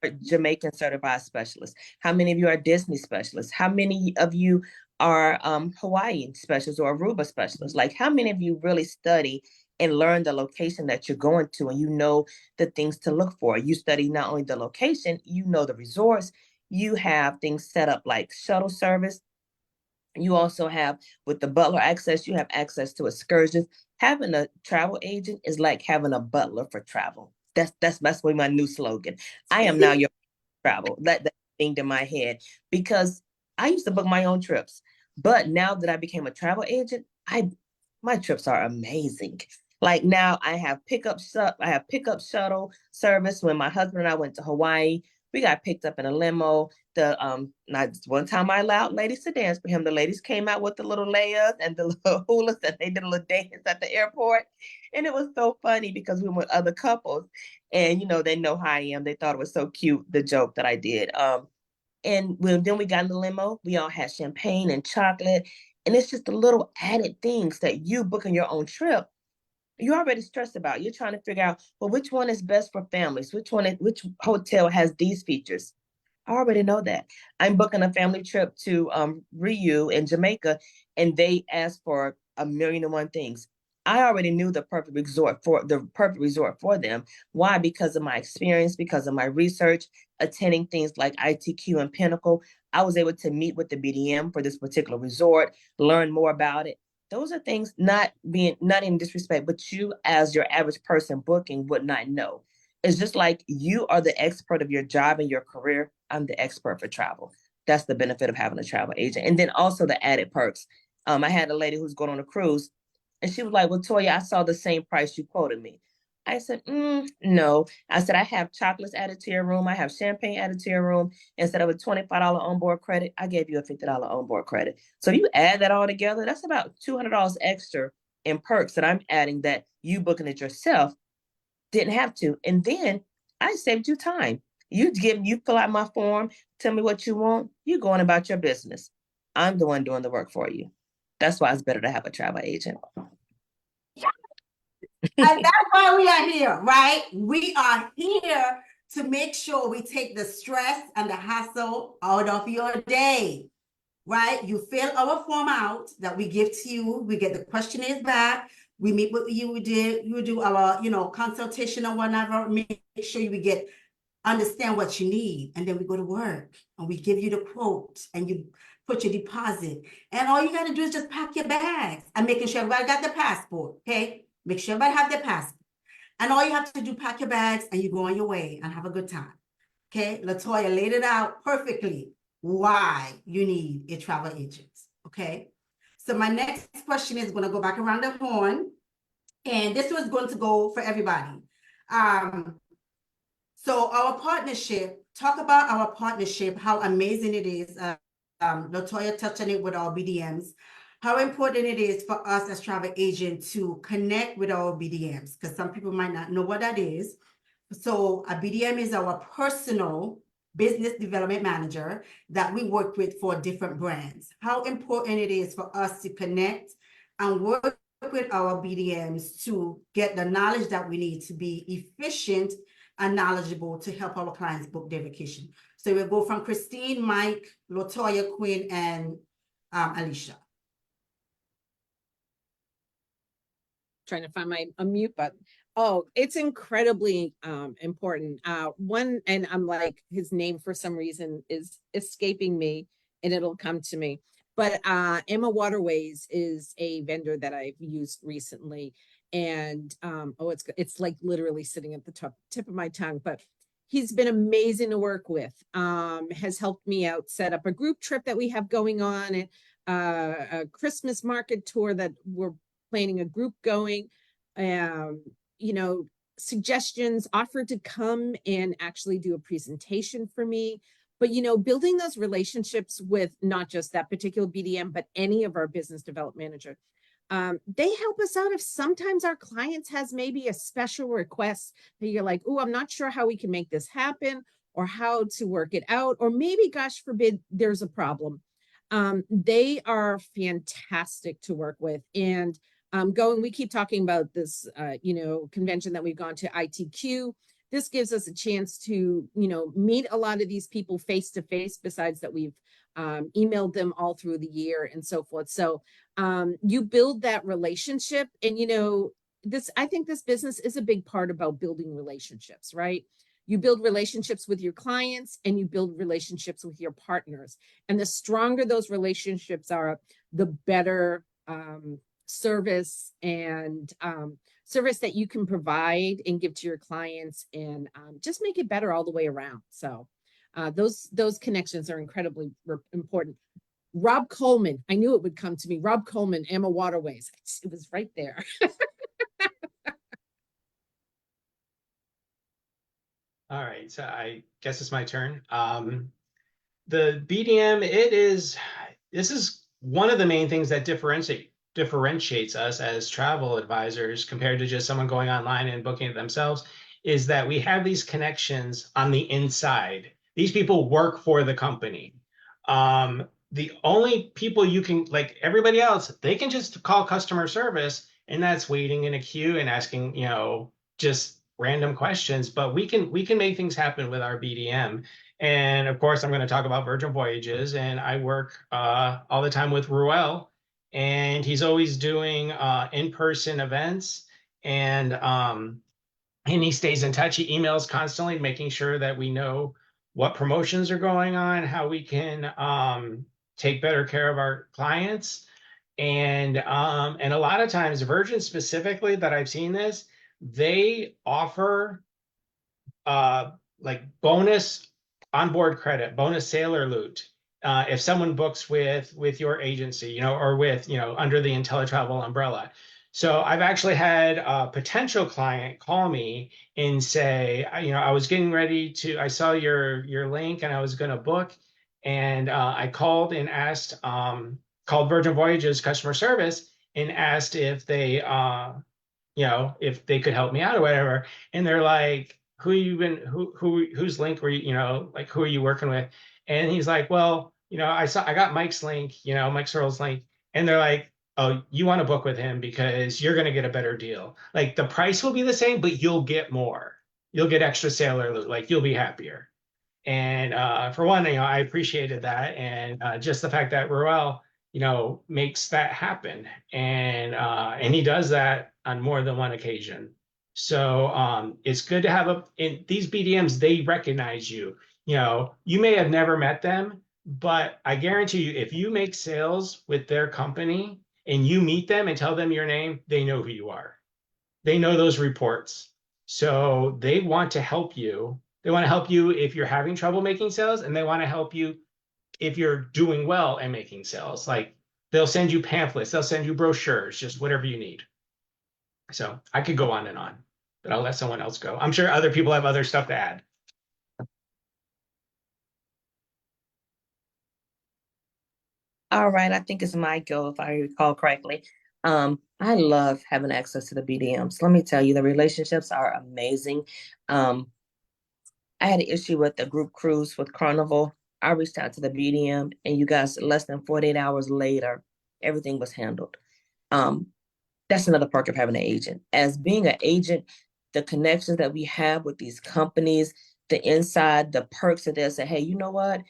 are Jamaican certified specialists? How many of you are Disney specialists? How many of you are Hawaiian specialists or Aruba specialists? Like, how many of you really study and learn the location that you're going to, and you know the things to look for? You study not only the location, you know the resorts, you have things set up like shuttle service. You also have, with the butler access, you have access to excursions. Having a travel agent is like having a butler for travel. That's my new slogan. I am now your travel. That thinged in my head because I used to book my own trips, but now that I became a travel agent, my trips are amazing. Like now I have pickup shuttle service. When my husband and I went to Hawaii, we got picked up in a limo. Not one time I allowed ladies to dance for him. The ladies came out with the little layers and the little hulas, and they did a little dance at the airport. And it was so funny because we were with other couples, and they know how I am. They thought it was so cute, the joke that I did. Then we got in the limo. We all had champagne and chocolate, and it's just the little added things that you booking your own trip, you're already stressed about. You're trying to figure out, well, which one is best for families? Which hotel has these features? I already know that. I'm booking a family trip to Riu in Jamaica, and they asked for a million and one things. I already knew the perfect resort for them. Why? Because of my experience, because of my research, attending things like ITQ and Pinnacle. I was able to meet with the BDM for this particular resort, learn more about it. Those are things not in disrespect, but you as your average person booking would not know. It's just like you are the expert of your job and your career. I'm the expert for travel. That's the benefit of having a travel agent. And then also the added perks. I had a lady who's going on a cruise, and she was like, well, Toya, I saw the same price you quoted me. I said, no. I said, I have chocolates added to your room. I have champagne added to your room. Instead of a $25 onboard credit, I gave you a $50 onboard credit. So you add that all together, that's about $200 extra in perks that I'm adding that you booking it yourself didn't have to. And then I saved you time. You fill out my form, tell me what you want, you going about your business. I'm the one doing the work for you. That's why it's better to have a travel agent. And that's why we are here, right? We are here to make sure we take the stress and the hassle out of your day, right? You fill our form out that we give to you. We get the questionnaires back. We meet with you. You do our, consultation or whatever. Make sure we understand what you need. And then we go to work and we give you the quote and you put your deposit. And all you got to do is just pack your bags and making sure everybody got the passport, okay? Make sure everybody have their passport. And all you have to do, pack your bags and you go on your way and have a good time. Okay, Latoya laid it out perfectly why you need a travel agent. Okay, so my next question is going to go back around the horn, and this was going to go for everybody. So our partnership, talk about our partnership, how amazing it is. Latoya touched on it with our BDMs. How important it is for us as travel agents to connect with our BDMs, because some people might not know what that is. So a BDM is our personal business development manager that we work with for different brands. How important it is for us to connect and work with our BDMs to get the knowledge that we need to be efficient and knowledgeable to help our clients book their vacation. So we'll go from Christine, Mike, Latoya, Quinn, and Alicia. Trying to find my unmute button. Oh, it's incredibly important. One, and I'm like, his name for some reason is escaping me, and it'll come to me. But Emma Waterways is a vendor that I've used recently, and it's like literally sitting at the tip of my tongue. But he's been amazing to work with. Has helped me out set up a group trip that we have going on, and a Christmas market tour that we're planning a group going, suggestions, offered to come and actually do a presentation for me. But, building those relationships with not just that particular BDM, but any of our business development manager, they help us out if sometimes our clients has maybe a special request that you're like, oh, I'm not sure how we can make this happen or how to work it out, or maybe, gosh forbid, there's a problem. They are fantastic to work with. And we keep talking about this, convention that we've gone to, ITQ. This gives us a chance to, meet a lot of these people face to face, besides that we've emailed them all through the year and so forth. So you build that relationship, and, I think this business is a big part about building relationships, right? You build relationships with your clients and you build relationships with your partners. And the stronger those relationships are, the better service and service that you can provide and give to your clients, and just make it better all the way around. So those connections are incredibly important. Rob Coleman, I knew it would come to me. Rob Coleman, Emma Waterways. It was right there. All right, so I guess it's my turn. The BDM, this is one of the main things that differentiates us as travel advisors compared to just someone going online and booking it themselves, is that we have these connections on the inside. These people work for the company. The only people you can, like everybody else, they can just call customer service, and that's waiting in a queue and asking, just random questions. But we can make things happen with our BDM. And of course, I'm going to talk about Virgin Voyages, and I work all the time with Ruel, and he's always doing in-person events, and he stays in touch. He emails constantly, making sure that we know what promotions are going on, how we can take better care of our clients. And a lot of times, Virgin specifically, that I've seen this, they offer like bonus onboard credit, bonus sailor loot, if someone books with your agency, or with, under the IntelliTravel umbrella. So I've actually had a potential client call me and say, I was getting ready to, I saw your link and I was going to book, and I called and asked, called Virgin Voyages customer service and asked if they, if they could help me out or whatever. And they're like, whose link were you, like, who are you working with? And he's like, well, I got Mike's link, Mike Searle's link. And they're like, oh, you want to book with him because you're going to get a better deal. Like, the price will be the same, but you'll get more. You'll get extra sailor loot. Like, you'll be happier. And for one, I appreciated that. And just the fact that Ruel, makes that happen. And he does that on more than one occasion. So it's good to have in these BDMs, they recognize you. You may have never met them, but I guarantee you, if you make sales with their company and you meet them and tell them your name, they know who you are. They know those reports. So they want to help you. They want to help you if you're having trouble making sales, and they want to help you if you're doing well and making sales. Like, they'll send you pamphlets, they'll send you brochures, just whatever you need. So I could go on and on, but I'll let someone else go. I'm sure other people have other stuff to add. All right, I think it's my go if I recall correctly. I love having access to the BDMs. Let me tell you, the relationships are amazing. I had an issue with the group cruise with Carnival. I reached out to the BDM, and you guys, less than 48 hours later, everything was handled. That's another perk of having an agent. As being an agent, the connections that we have with these companies, the inside, the perks that they'll say, hey, you know what?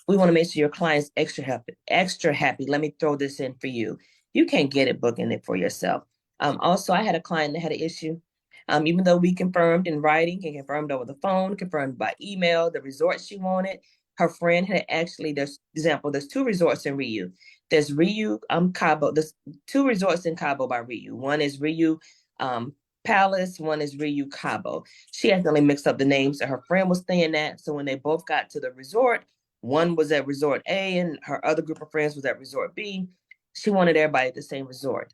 We want to make sure your client's extra happy. Let me throw this in for you. You can't get it booking it for yourself. Also, I had a client that had an issue. Even though we confirmed in writing and confirmed over the phone, confirmed by email, the resort she wanted, her friend had actually, there's two resorts in Riu. There's Riu Cabo. There's two resorts in Cabo by Riu. One is Riu Palace, one is Riu Cabo. She accidentally mixed up the names that her friend was staying at. So when they both got to the resort, one was at Resort A and her other group of friends was at Resort B. She wanted everybody at the same resort.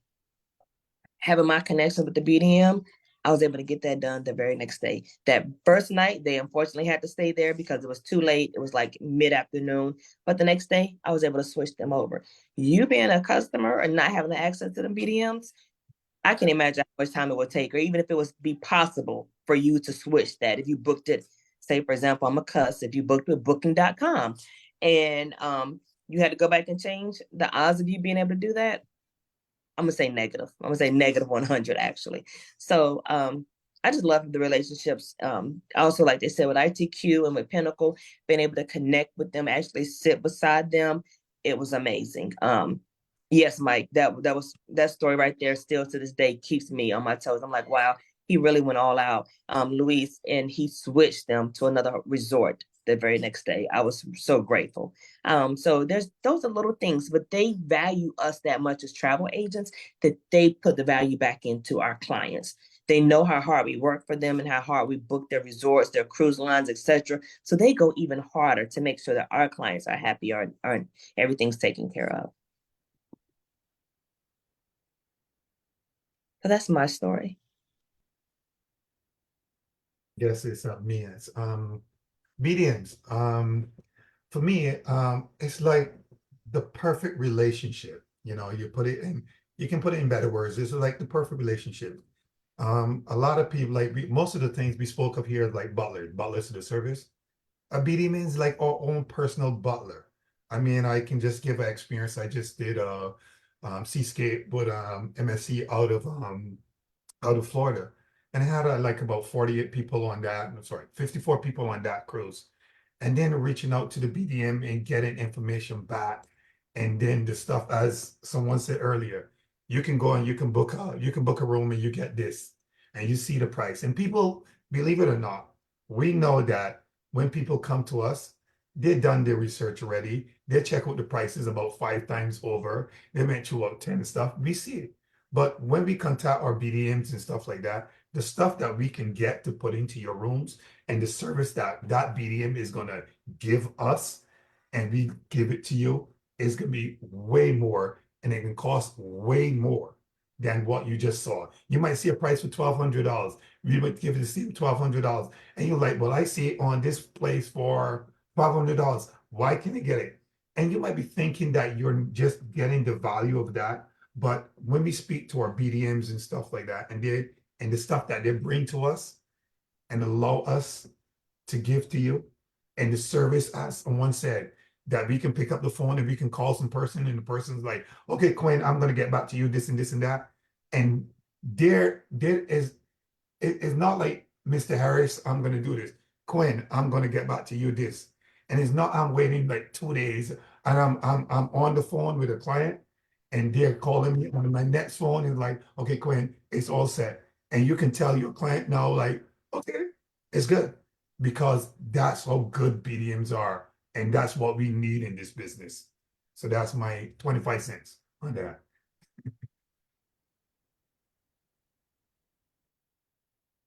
Having my connection with the BDM, I was able to get that done the very next day. That first night, they unfortunately had to stay there because it was too late. It was like mid-afternoon. But the next day, I was able to switch them over. You being a customer and not having access to the BDMs, I can imagine how much time it would take, or even if it was be possible for you to switch that. If you booked it, say, for example, I'm a cuss, if you booked with booking.com and you had to go back and change, the odds of you being able to do that, I'm gonna say negative. I'm gonna say negative 100 actually. So I just love the relationships. Also, like they said, with ITQ and with Pinnacle, being able to connect with them, actually sit beside them, it was amazing. Yes, Mike, that story right there still to this day keeps me on my toes. I'm like, wow, he really went all out, Luis, and he switched them to another resort the very next day. I was so grateful. So those are little things, but they value us that much as travel agents that they put the value back into our clients. They know how hard we work for them and how hard we book their resorts, their cruise lines, etc. So they go even harder to make sure that our clients are happy or everything's taken care of. So that's my story. Yes, it's me. It's BDMs. For me, it's like the perfect relationship. You know, you put it in, you can put it in better words. This is like the perfect relationship. A lot of people most of the things we spoke of here, like butlers to the service. A BD means like our own personal butler. I mean, I can just give an experience. I just did a seascape with MSC out of Florida, and I had like about 48 people on that. I'm sorry, 54 people on that cruise, and then reaching out to the BDM and getting information back, and then the stuff, as someone said earlier, you can go and you can book a room and you get this, and you see the price. And people, believe it or not, we know that when people come to us, they've done their research already. They check out the prices about 5 times over. They went through about 10 and stuff. We see it. But when we contact our BDMs and stuff like that, the stuff that we can get to put into your rooms and the service that that BDM is going to give us and we give it to you is going to be way more, and it can cost way more than what you just saw. You might see a price for $1,200. We would give it to see $1,200. And you're like, well, I see it on this place for $500. Why can't I get it? And you might be thinking that you're just getting the value of that. But when we speak to our BDMs and stuff like that, and the stuff that they bring to us and allow us to give to you, and the service, as someone said, that we can pick up the phone and we can call some person, and the person's like, okay, Quinn, I'm gonna get back to you, this and this and that. And there is, it's not like, Mr. Harris, I'm gonna do this. Quinn, I'm gonna get back to you this. And it's not I'm waiting like 2 days and I'm on the phone with a client and they're calling me on my next phone and like, okay, Quinn, it's all set. And you can tell your client now, like, okay, it's good. Because that's how good BDMs are. And that's what we need in this business. So that's my 25 cents on that.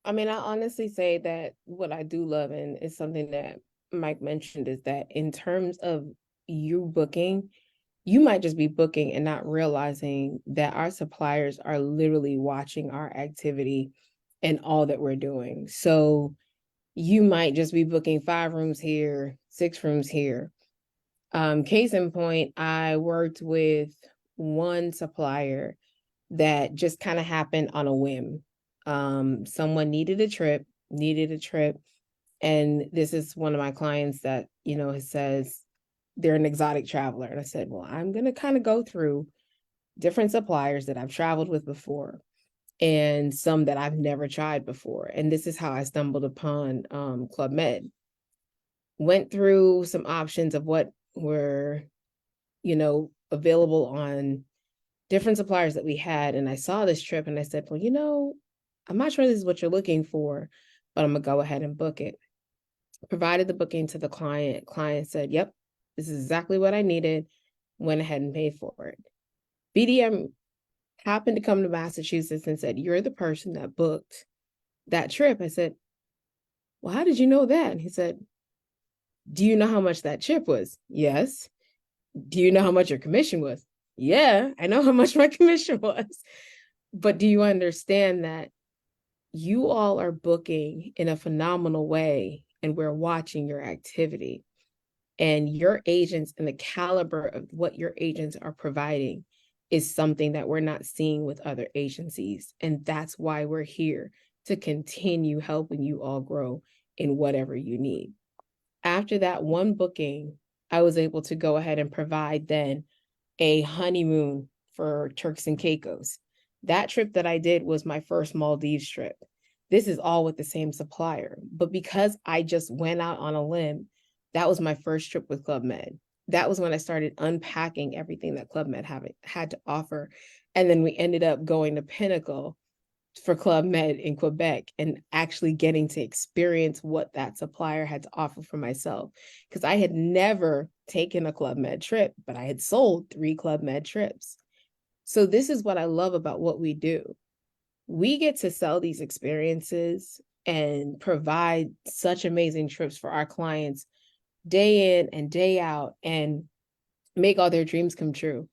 I mean, I honestly say that what I do love, and it's something that Mike mentioned, is that in terms of you booking, you might just be booking and not realizing that our suppliers are literally watching our activity and all that we're doing. So you might just be booking 5 rooms here, 6 rooms here. Case in point, I worked with one supplier that just kind of happened on a whim. Someone needed a trip, and this is one of my clients that, you know, says they're an exotic traveler. And I said, well, I'm going to kind of go through different suppliers that I've traveled with before and some that I've never tried before. And this is how I stumbled upon Club Med. Went through some options of what were, you know, available on different suppliers that we had. And I saw this trip and I said, well, you know, I'm not sure this is what you're looking for, but I'm gonna go ahead and book it. Provided the booking to the client. Client said, yep, this is exactly what I needed. Went ahead and paid for it. BDM happened to come to Massachusetts and said, you're the person that booked that trip. I said, well, how did you know that? And he said, do you know how much that trip was? Yes. Do you know how much your commission was? Yeah, I know how much my commission was. But do you understand that you all are booking in a phenomenal way and we're watching your activity, and your agents and the caliber of what your agents are providing is something that we're not seeing with other agencies. And that's why we're here, to continue helping you all grow in whatever you need. After that one booking, I was able to go ahead and provide then a honeymoon for Turks and Caicos. That trip that I did was my first Maldives trip. This is all with the same supplier. But because I just went out on a limb, that was my first trip with Club Med. That was when I started unpacking everything that Club Med had to offer. And then we ended up going to Pinnacle for Club Med in Quebec and actually getting to experience what that supplier had to offer for myself. Because I had never taken a Club Med trip, but I had sold 3 Club Med trips. So this is what I love about what we do. We get to sell these experiences and provide such amazing trips for our clients day in and day out and make all their dreams come true.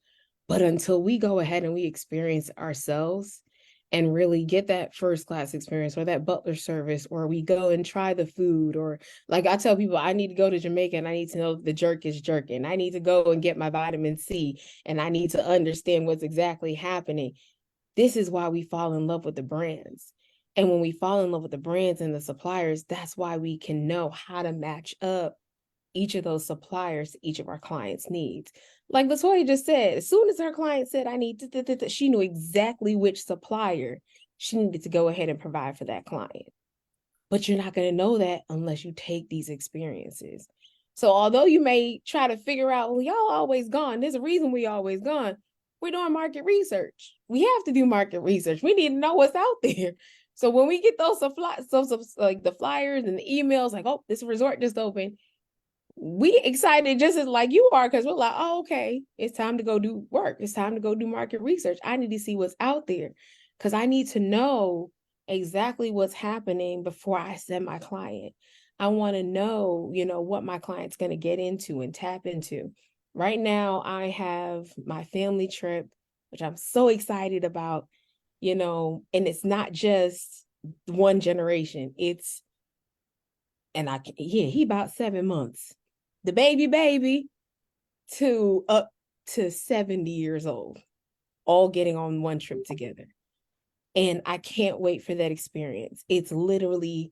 But until we go ahead and we experience ourselves and really get that first class experience or that butler service, or we go and try the food, or like I tell people, I need to go to Jamaica and I need to know the jerk is jerking. I need to go and get my vitamin C and I need to understand what's exactly happening. This is why we fall in love with the brands. And when we fall in love with the brands and the suppliers, that's why we can know how to match up each of those suppliers to each of our clients' needs. Like Latoya just said, as soon as her client said, I need, she knew exactly which supplier she needed to go ahead and provide for that client. But you're not going to know that unless you take these experiences. So although you may try to figure out, well, y'all always gone, there's a reason we always gone. We're doing market research. We have to do market research. We need to know what's out there. So when we get those like the flyers and the emails, like, oh, this resort just opened, we excited just as like you are, because we're like, oh, okay, it's time to go do work. It's time to go do market research. I need to see what's out there because I need to know exactly what's happening before I send my client. I want to know, what my client's going to get into and tap into. Right now, I have my family trip, which I'm so excited about, and it's not just one generation. He about 7 months. The baby to up to 70 years old, all getting on one trip together. And I can't wait for that experience. It's literally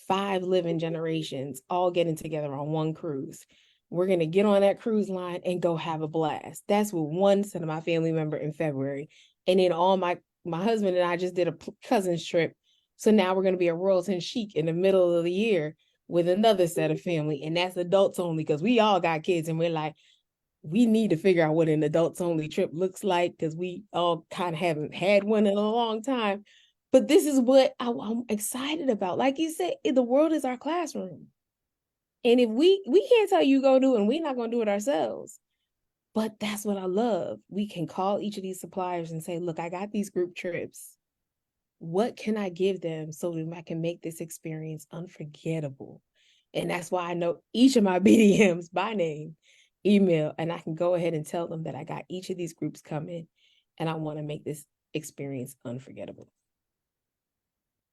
5 living generations all getting together on one cruise. We're going to get on that cruise line and go have a blast. That's with one set of my family member in February. And then all my husband and I just did a cousin's trip. So now we're going to be a Royalton Chic in the middle of the year with another set of family. And that's adults only because we all got kids and we're like, we need to figure out what an adults only trip looks like because we all kind of haven't had one in a long time. But this is what I'm excited about. Like you said, the world is our classroom. And if we can't tell you go do it, and we're not going to do it ourselves. But that's what I love. We can call each of these suppliers and say, look, I got these group trips. What can I give them so that I can make this experience unforgettable? And that's why I know each of my BDMs by name, email, and I can go ahead and tell them that I got each of these groups coming and I want to make this experience unforgettable.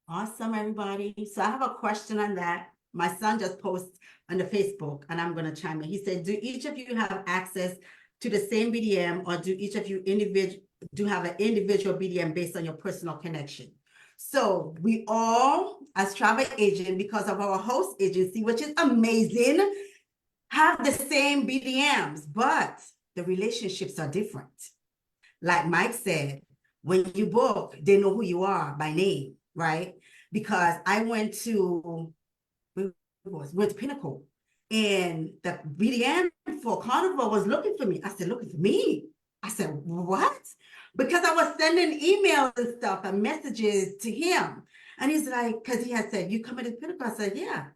Awesome, everybody. So I have a question on that. My son just posted on the Facebook and I'm going to chime in. He said, do each of you have access to the same BDM or do each of you do have an individual BDM based on your personal connection? So we all, as travel agent, because of our host agency, which is amazing, have the same BDMs, but the relationships are different. Like Mike said, when you book, they know who you are by name, right? Because I went to Pinnacle and the BDM for Carnival was looking for me. I said, looking for me? I said, what? Because I was sending emails and stuff and messages to him. And he's like, because he had said, you coming to Pinnacle? I said, yeah.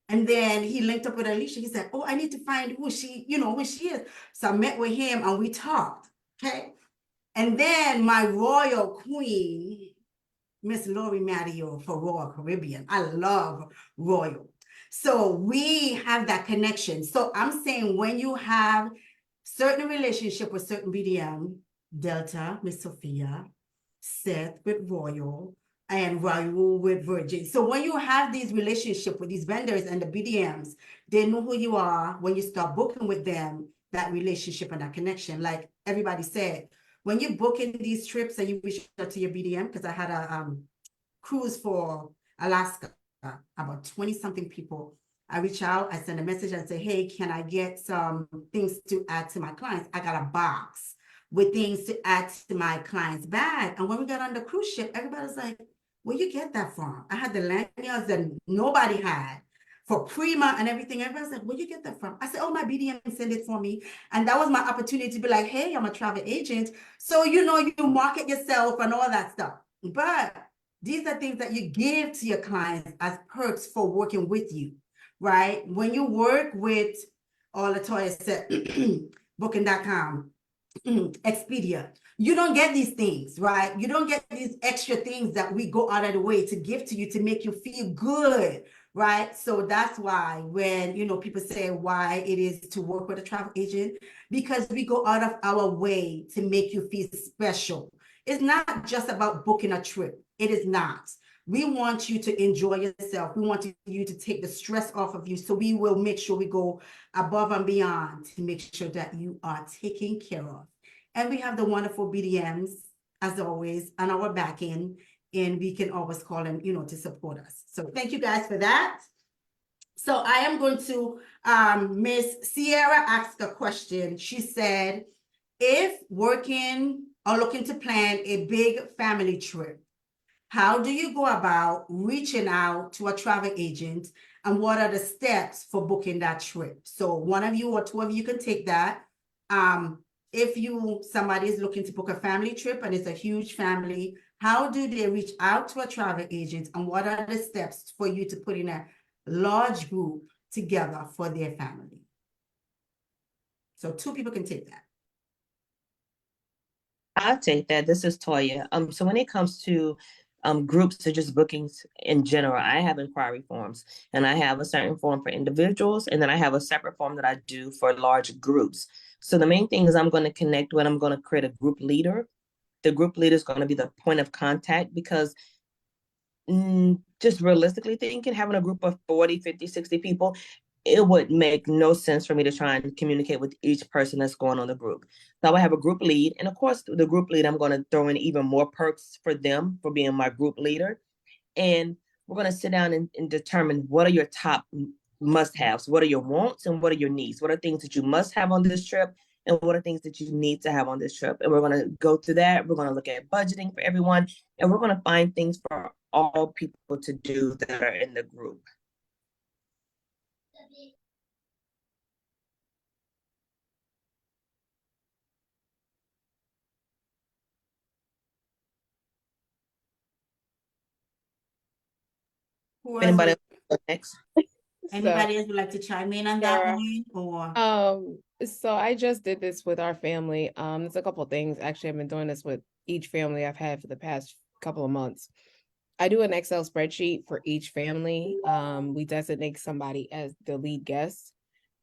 And then he linked up with Alicia. He said, oh, I need to find who she is. So I met with him and we talked, okay? And then my royal queen, Miss Lori Mario for Royal Caribbean. I love Royal. So we have that connection. So I'm saying when you have certain relationship with certain BDM, Delta, Miss Sophia, Seth with Royal, and Raul with Virgin. So when you have these relationships with these vendors and the BDMs, they know who you are. When you start booking with them, that relationship and that connection, like everybody said, when you book in these trips and you reach out to your BDM, because I had a cruise for Alaska, about 20 something people. I reach out, I send a message and say, hey, can I get some things to add to my clients? I got a box with things to add to my client's bag. And when we got on the cruise ship, everybody's like, where you get that from? I had the lanyards that nobody had for Prima and everything. Everybody's like, where you get that from? I said, oh, my BDM sent it for me. And that was my opportunity to be like, hey, I'm a travel agent. So, you market yourself and all that stuff. But These are things that you give to your clients as perks for working with you, right? When you work with, all Latoya said, booking.com, Expedia, you don't get these things, right? You don't get these extra things that we go out of the way to give to you to make you feel good, right? So that's why when, people say why it is to work with a travel agent, because we go out of our way to make you feel special. It's not just about booking a trip. It is not. We want you to enjoy yourself. We want you to take the stress off of you. So we will make sure we go above and beyond to make sure that you are taken care of. And we have the wonderful BDMs, as always, on our back end, and we can always call them, to support us. So thank you guys for that. So I am going to, Miss Sierra asked a question. She said, if working or looking to plan a big family trip, how do you go about reaching out to a travel agent, and what are the steps for booking that trip? So one of you or two of you can take that. If somebody is looking to book a family trip and it's a huge family, how do they reach out to a travel agent, and what are the steps for you to put in a large group together for their family? So 2 people can take that. I'll take that. This is Toya. So when it comes to groups or just bookings in general, I have inquiry forms, and I have a certain form for individuals, and then I have a separate form that I do for large groups. So the main thing is I'm going to connect with, I'm going to create a group leader. The group leader is going to be the point of contact, because just realistically thinking, having a group of 40, 50, 60 people, it would make no sense for me to try and communicate with each person that's going on the group. So I would have a group lead. And of course, the group lead, I'm going to throw in even more perks for them for being my group leader. And we're going to sit down and determine what are your top must-haves, what are your wants, and what are your needs. What are things that you must have on this trip, and what are things that you need to have on this trip. And we're going to go through that. We're going to look at budgeting for everyone, and we're going to find things for all people to do that are in the group. Anybody else next? Anybody else would like to chime in on that one, or? So I just did this with our family. There's a couple of things. Actually, I've been doing this with each family I've had for the past couple of months. I do an Excel spreadsheet for each family. We designate somebody as the lead guest.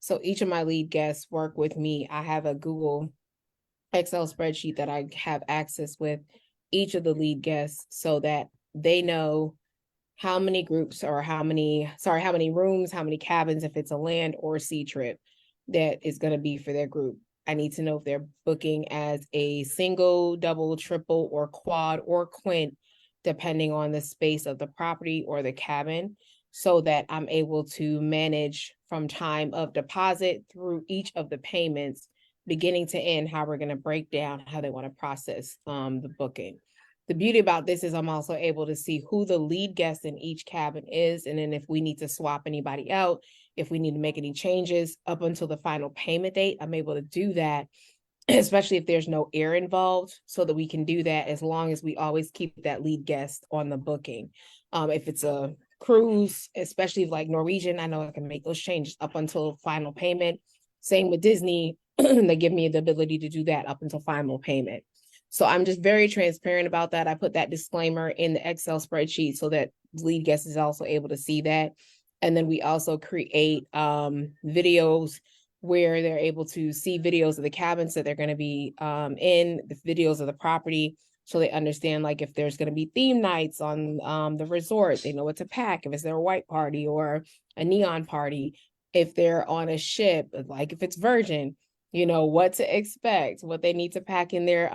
So each of my lead guests work with me. I have a Google Excel spreadsheet that I have access with each of the lead guests, so that they know how many groups, or how many rooms, how many cabins, if it's a land or sea trip, that is going to be for their group. I need to know if they're booking as a single, double, triple, or quad, or quint, depending on the space of the property or the cabin, so that I'm able to manage from time of deposit through each of the payments, beginning to end, how we're going to break down how they want to process the booking. The beauty about this is I'm also able to see who the lead guest in each cabin is. And then if we need to swap anybody out, if we need to make any changes up until the final payment date, I'm able to do that, especially if there's no air involved, so that we can do that as long as we always keep that lead guest on the booking. If it's a cruise, especially like Norwegian, I know I can make those changes up until final payment. Same with Disney, they give me the ability to do that up until final payment. So I'm just very transparent about that. I put that disclaimer in the Excel spreadsheet so that lead guest is also able to see that. And then we also create videos where they're able to see videos of the cabins that they're going to be in, the videos of the property, so they understand, like, if there's going to be theme nights on the resort, they know what to pack. If it's their white party or a neon party, if they're on a ship, like if it's Virgin, what to expect, what they need to pack in their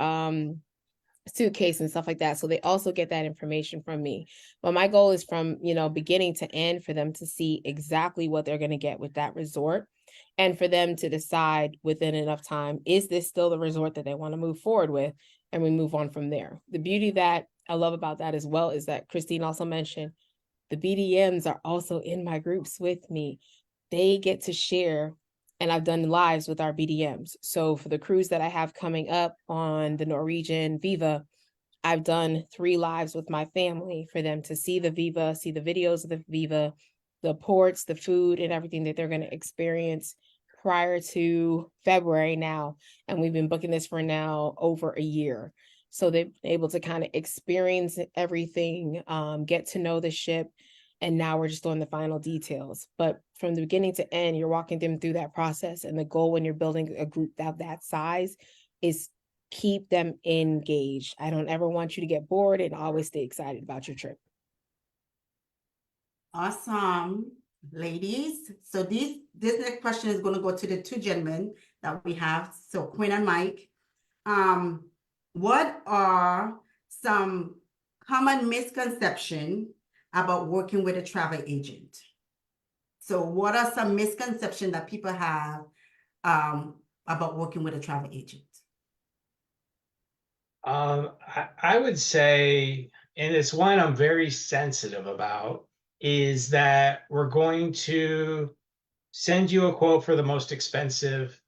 suitcase and stuff like that. So they also get that information from me. But my goal is from, beginning to end, for them to see exactly what they're going to get with that resort, and for them to decide within enough time, is this still the resort that they want to move forward with? And we move on from there. The beauty that I love about that as well is that Christine also mentioned, the BDMs are also in my groups with me. They get to share, and I've done lives with our BDMs. So for the cruise that I have coming up on the Norwegian Viva, I've done 3 lives with my family for them to see the Viva, see the videos of the Viva, the ports, the food, and everything that they're going to experience prior to February now. And we've been booking this for now over a year. So they've been able to kind of experience everything, get to know the ship. And now we're just on the final details. But from the beginning to end, you're walking them through that process. And the goal when you're building a group that size is keep them engaged. I don't ever want you to get bored, and always stay excited about your trip. Awesome, ladies. So this next question is going to go to the two gentlemen that we have. So Quinn and Mike, what are some common misconceptions about working with a travel agent? So what are some misconceptions that people have about working with a travel agent? I would say, and it's one I'm very sensitive about, is that we're going to send you a quote for the most expensive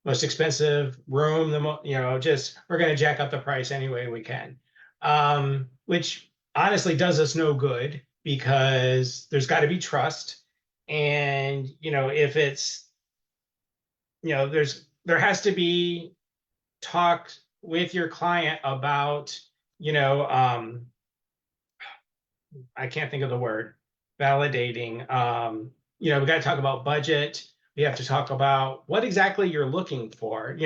room, just we're going to jack up the price any way we can, which honestly does us no good, because there's got to be trust. And if it's there has to be talk with your client about I can't think of the word, validating. We got to talk about budget. We have to talk about what exactly you're looking for.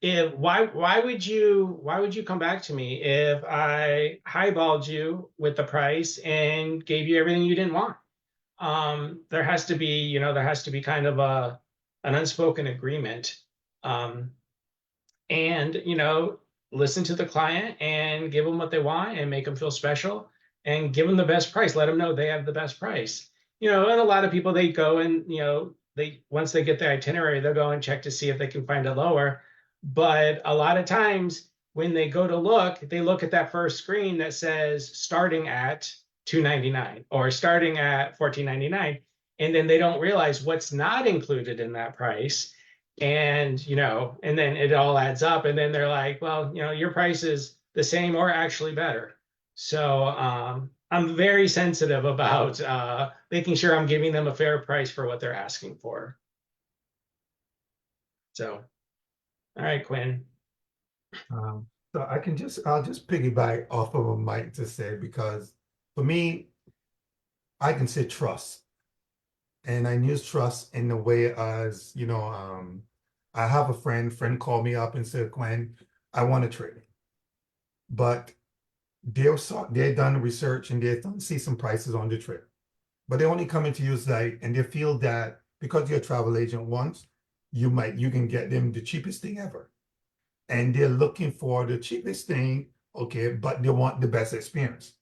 Why would you come back to me if I highballed you with the price and gave you everything you didn't want? There has to be kind of an unspoken agreement. And listen to the client and give them what they want and make them feel special and give them the best price. Let them know they have the best price. And a lot of people, they go and they, once they get their itinerary, they'll go and check to see if they can find it lower. But a lot of times when they go to look, they look at that first screen that says starting at $299 or starting at $14.99, and then they don't realize what's not included in that price. And and then it all adds up, and then they're like, well, your price is the same or actually better. So I'm very sensitive about making sure I'm giving them a fair price for what they're asking for. So, all right, Quinn. So I'll just piggyback off of what Mike just said, because for me, I can say trust. And I use trust in the way as, I have a friend called me up and said, Quinn, I want to trade. But they've done research and they see some prices on the trip. But they only come into your site and they feel that because you're a travel agent once, you can get them the cheapest thing ever. And they're looking for the cheapest thing, okay, but they want the best experience.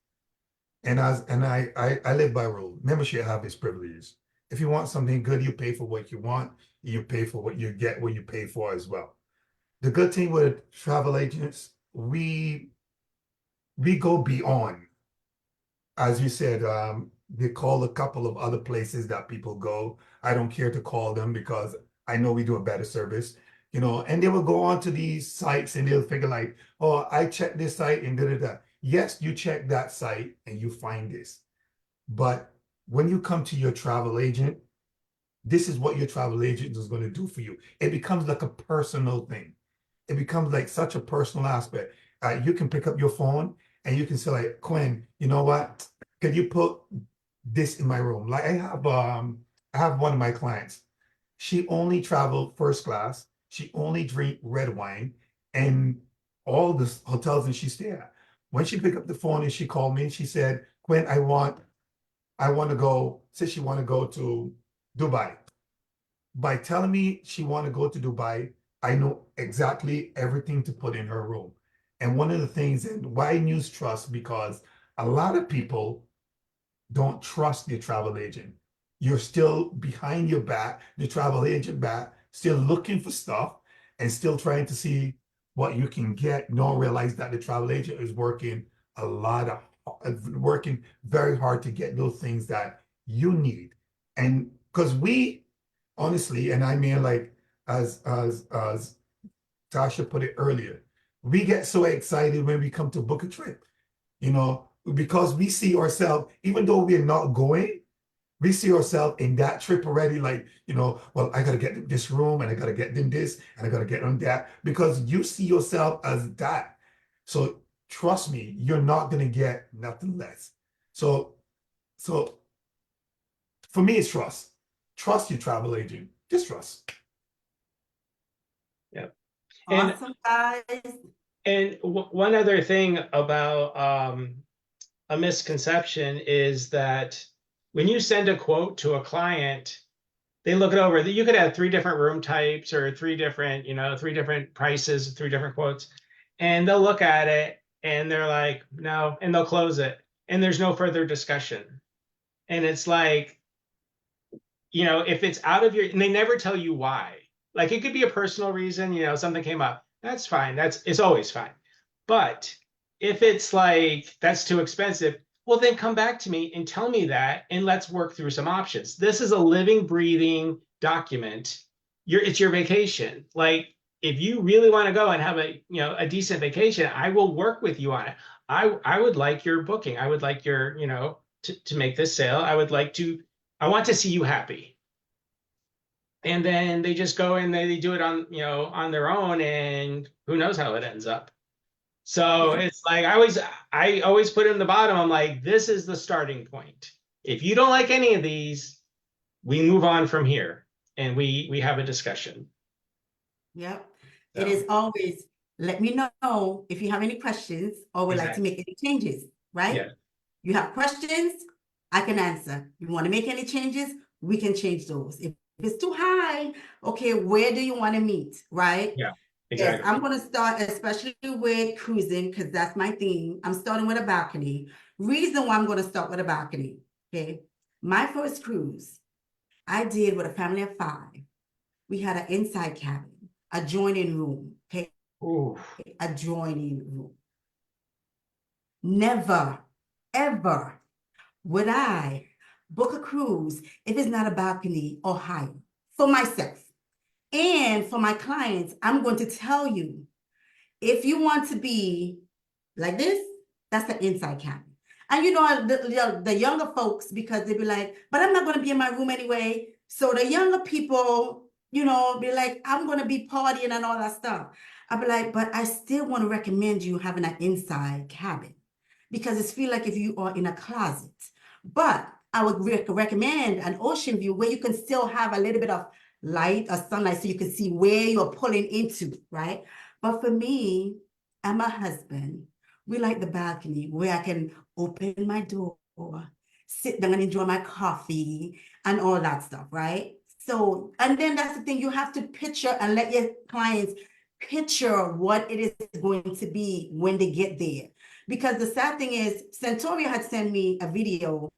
And I live by rule. Membership have its privileges. If you want something good, you pay for what you want. You pay for what you get, what you pay for as well. The good thing with travel agents, we go beyond. As you said, they call a couple of other places that people go. I don't care to call them because I know we do a better service. And they will go on to these sites and they'll figure like, oh, I checked this site and da da da. Yes, you check that site and you find this. But when you come to your travel agent, this is what your travel agent is going to do for you. It becomes like a personal thing. It becomes like such a personal aspect. You can pick up your phone and you can say like, Quinn, you know what? Could you put this in my room? Like I have one of my clients. She only traveled first class. She only drink red wine and all the hotels that she stayed at. When she picked up the phone and she called me and she said, Quinn, I want to go, said she want to go to Dubai. By telling me she want to go to Dubai, I know exactly everything to put in her room. And one of the things, and why I use trust, because a lot of people don't trust the travel agent. You're still behind your back, the travel agent back, still looking for stuff and still trying to see what you can get. Don't realize that the travel agent is working working very hard to get those things that you need. And because we honestly, and I mean like as Tasha put it earlier, we get so excited when we come to book a trip, you know, because we see ourselves, even though we're not going, we see ourselves in that trip already, like, you know, well, I gotta get this room and I gotta get them this and I gotta get them that, because you see yourself as that. So trust me, you're not gonna get nothing less. So for me, it's trust. Trust your travel agent. Just trust. Yeah. And Awesome, guys. one other thing about a misconception is that when you send a quote to a client, they look it over. You could have 3 different room types or 3 different, 3 different prices, 3 different quotes, and they'll look at it and they're like, no, and they'll close it, and there's no further discussion. And it's like, if it's out of your, and they never tell you why. Like, it could be a personal reason, something came up. That's fine. It's always fine. But if it's like, that's too expensive, well, then come back to me and tell me that, and let's work through some options. This is a living, breathing document. It's your vacation. Like, if you really want to go and have a decent vacation, I will work with you on it. I would like your booking. I would like your, to make this sale. I want to see you happy. And then they just go and they do it on their own, and who knows how it ends up. So it's like, I always put it in the bottom. I'm like, this is the starting point. If you don't like any of these, we move on from here and we have a discussion. Yep. So, It is always, let me know if you have any questions or would like to make any changes, right? Yeah. You have questions, I can answer. You want to make any changes, we can change those. If it's too high, okay, where do you want to meet, right? Yeah, Yes, exactly. I'm going to start, especially with cruising, because that's my theme. I'm starting with a balcony. Reason why I'm going to start with a balcony, okay? My first cruise, I did with a family of 5. We had an inside cabin, adjoining room, okay? Ooh. Adjoining room. Never, ever would I book a cruise if it's not a balcony or higher for myself. And for my clients, I'm going to tell you, if you want to be like this, that's the inside cabin. And the younger folks, because they be like, but I'm not going to be in my room anyway. So the younger people, be like, I'm going to be partying and all that stuff. I'll be like, but I still want to recommend you having an inside cabin, because it's feel like if you are in a closet. But I would recommend an ocean view where you can still have a little bit of light or sunlight so you can see where you're pulling into, right? But for me and my husband, we like the balcony where I can open my door, sit down and enjoy my coffee and all that stuff, right? So, and then that's the thing, you have to picture and let your clients picture what it is going to be when they get there. Because the sad thing is, Centauria had sent me a video,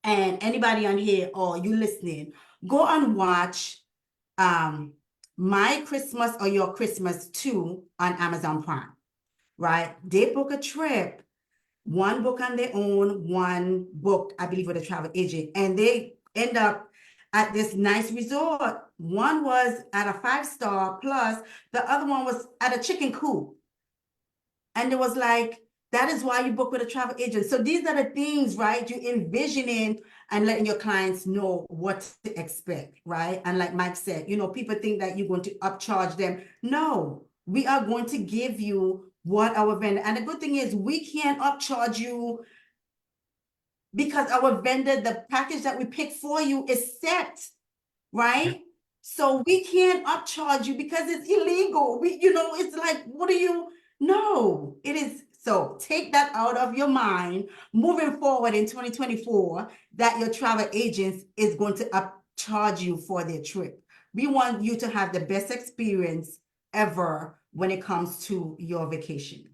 and anybody on here or you listening, go and watch My Christmas or Your Christmas 2 on Amazon Prime, right? They book a trip, one book on their own, one book, I believe, with a travel agent, and they end up at this nice resort. One was at a 5-star plus, the other one was at a chicken coop. And it was like, that is why you book with a travel agent. So these are the things, right? You envisioning and letting your clients know what to expect, right? And like Mike said, people think that you're going to upcharge them. No, we are going to give you what our vendor, and the good thing is we can't upcharge you because our vendor, the package that we pick for you is set, right? So we can't upcharge you because it's illegal. It's like, what do you? No, it is. So take that out of your mind moving forward in 2024, that your travel agents is going to upcharge you for their trip. We want you to have the best experience ever when it comes to your vacation.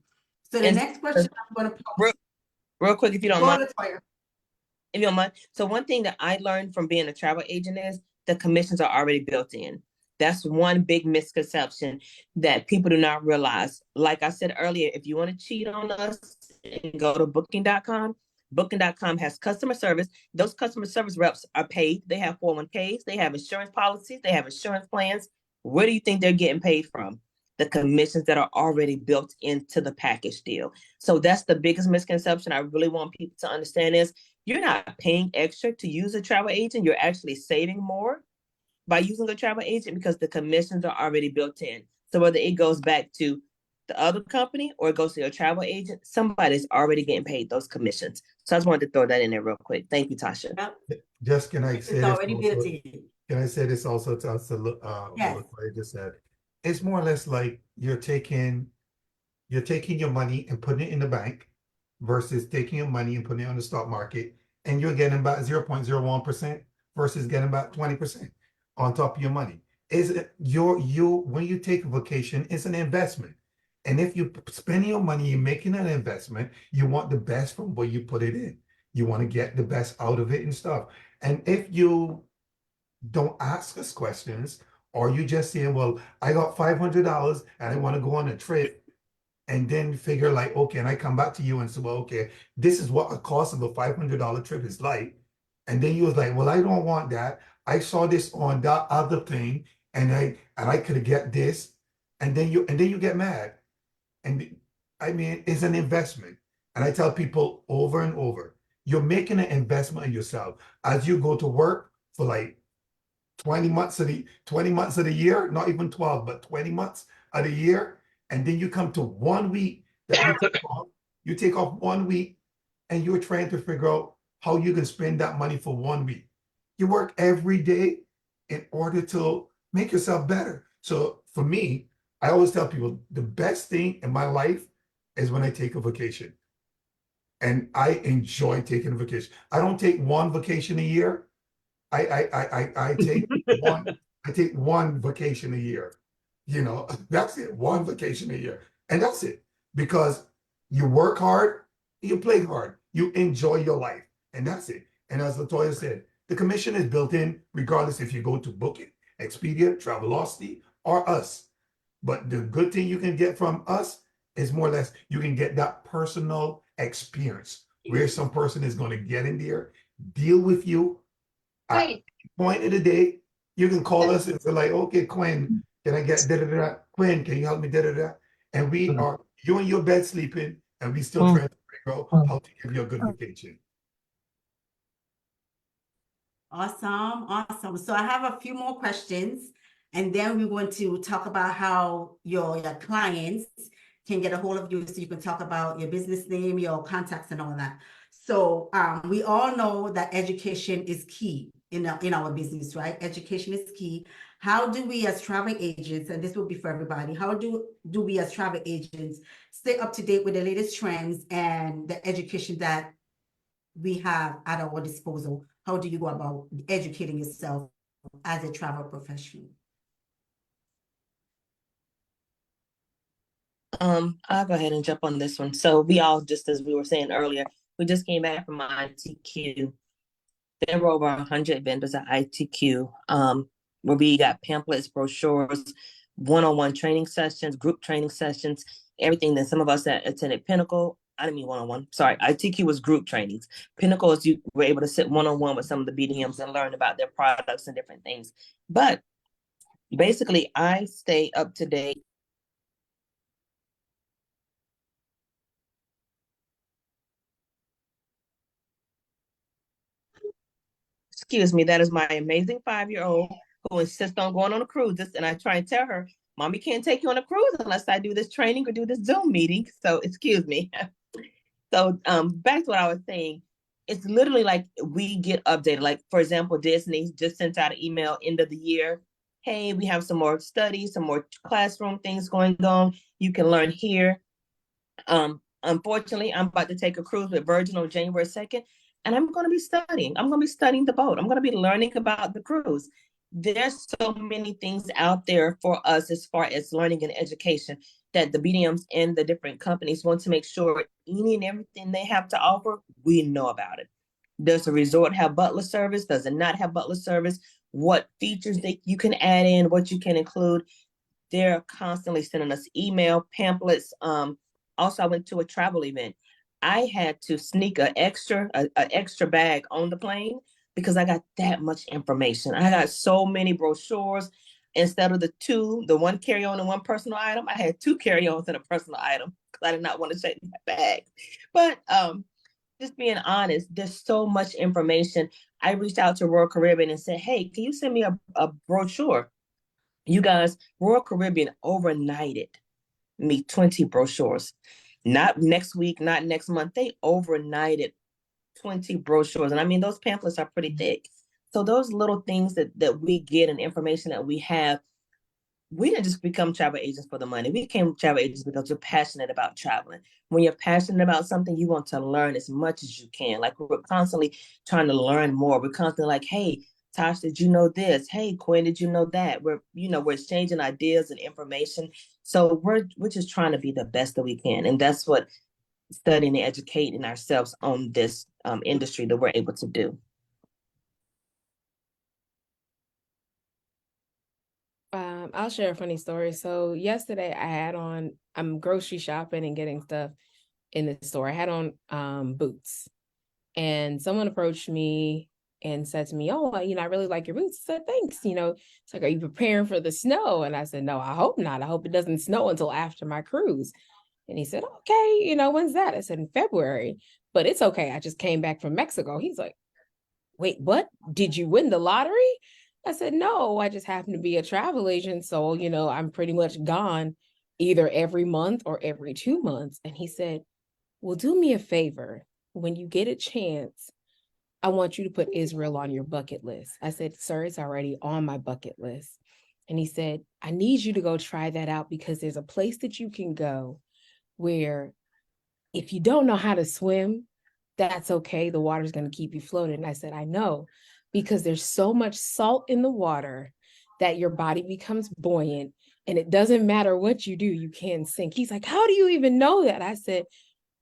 So the And next question I'm going to pose. real quick, if you don't Go mind. Latoya. If you don't mind. So one thing that I learned from being a travel agent is the commissions are already built in. That's one big misconception that people do not realize. Like I said earlier, if you want to cheat on us and go to booking.com, booking.com has customer service. Those customer service reps are paid. They have 401ks, they have insurance policies, they have insurance plans. Where do you think they're getting paid from? the commissions that are already built into the package deal. So that's the biggest misconception I really want people to understand is you're not paying extra to use a travel agent. You're actually saving more by using a travel agent because the commissions are already built in. So whether it goes back to the other company or it goes to a travel agent, somebody's already getting paid those commissions. So I just wanted to throw that in there real quick. Thank you, Tasha. Yep, Just can I it's say this already built also? in. Can I say this also to us, Yes. what I just said? It's more or less like you're taking your money and putting it in the bank versus taking your money and putting it on the stock market, and you're getting about 0.01% versus getting about 20% on top of your money. Is it when you take a vacation, it's an investment. And if you spend your money, you're making an investment, you want the best from where you put it in. You want to get the best out of it and stuff. And if you don't ask us questions, or you just saying, well, I got $500 and I want to go on a trip, and then figure like, okay, and I come back to you and say, well, okay, this is what a cost of a $500 trip is like. And then you was like, well, I don't want that. I saw this on that other thing, and I could get this. And then you get mad. And I mean, it's an investment. And I tell people over and over, you're making an investment in yourself. As you go to work for like 20 months of the year, not even 12, but 20 months of the year. And then you come to 1 week that you take off 1 week, and you're trying to figure out how you can spend that money for 1 week. You work every day in order to make yourself better. So for me, I always tell people the best thing in my life is when I take a vacation. And I enjoy taking a vacation. I don't take one vacation a year. I take one vacation a year. That's it. One vacation a year. And that's it. Because you work hard, you play hard, you enjoy your life. And that's it. And as Latoya said, the commission is built in regardless if you go to Booking, Expedia, Travelocity, or us. But the good thing you can get from us is more or less you can get that personal experience where some person is going to get in there, deal with you. At point of the day, you can call us and say like, okay, Quinn, can I get da-da-da? Quinn, can you help me da-da-da? And you in your bed sleeping, and we still trying to figure out how to give you a good vacation. Awesome, awesome. So I have a few more questions, and then we're going to talk about how your clients can get a hold of you, so you can talk about your business name, your contacts, and all that. So we all know that education is key in our business, right? Education is key. How do we as travel agents, and this will be for everybody, how do we as travel agents stay up to date with the latest trends and the education that we have at our disposal? How do you go about educating yourself as a travel professional? I'll go ahead and jump on this one. So we all, just as we were saying earlier, we just came back from ITQ. There were over 100 vendors at ITQ, where we got pamphlets, brochures, one-on-one training sessions, group training sessions, everything. That some of us that attended Pinnacle, I didn't mean one-on-one, sorry, ITQ was group trainings. Pinnacle is you were able to sit one-on-one with some of the BDMs and learn about their products and different things. But basically, I stay up to date. Excuse me, that is my amazing 5-year-old who insists on going on a cruise. And I try and tell her, Mommy can't take you on a cruise unless I do this training or do this Zoom meeting. So excuse me. So back to what I was saying, it's literally like we get updated. Like, for example, Disney just sent out an email end of the year. Hey, we have some more studies, some more classroom things going on. You can learn here. Unfortunately, I'm about to take a cruise with Virgin on January 2nd, and I'm going to be studying. I'm going to be studying the boat. I'm going to be learning about the cruise. There's so many things out there for us as far as learning and education that the BDMs and the different companies want to make sure any and everything they have to offer, we know about it. Does the resort have butler service? Does it not have butler service? What features that you can add in, what you can include? They're constantly sending us email, pamphlets. Also, I went to a travel event. I had to sneak an extra bag on the plane because I got that much information. I got so many brochures. Instead of the one carry-on and one personal item, I had two carry-ons and a personal item because I did not want to shake my bag. But just being honest, there's so much information. I reached out to Royal Caribbean and said, hey, can you send me a brochure? You guys, Royal Caribbean overnighted me 20 brochures. Not next week, not next month. They overnighted 20 brochures. And I mean, those pamphlets are pretty thick. So those little things that we get and information that we have, we didn't just become travel agents for the money. We became travel agents because we're passionate about traveling. When you're passionate about something, you want to learn as much as you can. Like we're constantly trying to learn more. We're constantly like, hey, Tosh, did you know this? Hey, Quinn, did you know that? We're exchanging ideas and information. So we're just trying to be the best that we can. And that's what studying and educating ourselves on this industry that we're able to do. I'll share a funny story. So yesterday I'm grocery shopping and getting stuff in the store. I had on boots, and someone approached me and said to me, oh, I really like your boots. I said, thanks. It's like, are you preparing for the snow? And I said, no, I hope not. I hope it doesn't snow until after my cruise. And he said, okay, when's that? I said, in February, but it's okay. I just came back from Mexico. He's like, wait, what? Did you win the lottery? I said, no, I just happen to be a travel agent. So, I'm pretty much gone either every month or every 2 months. And he said, well, do me a favor. When you get a chance, I want you to put Israel on your bucket list. I said, sir, it's already on my bucket list. And he said, I need you to go try that out because there's a place that you can go where if you don't know how to swim, that's okay. The water's going to keep you floating. And I said, I know, because there's so much salt in the water that your body becomes buoyant, and it doesn't matter what you do, you can sink. He's like, how do you even know that? I said,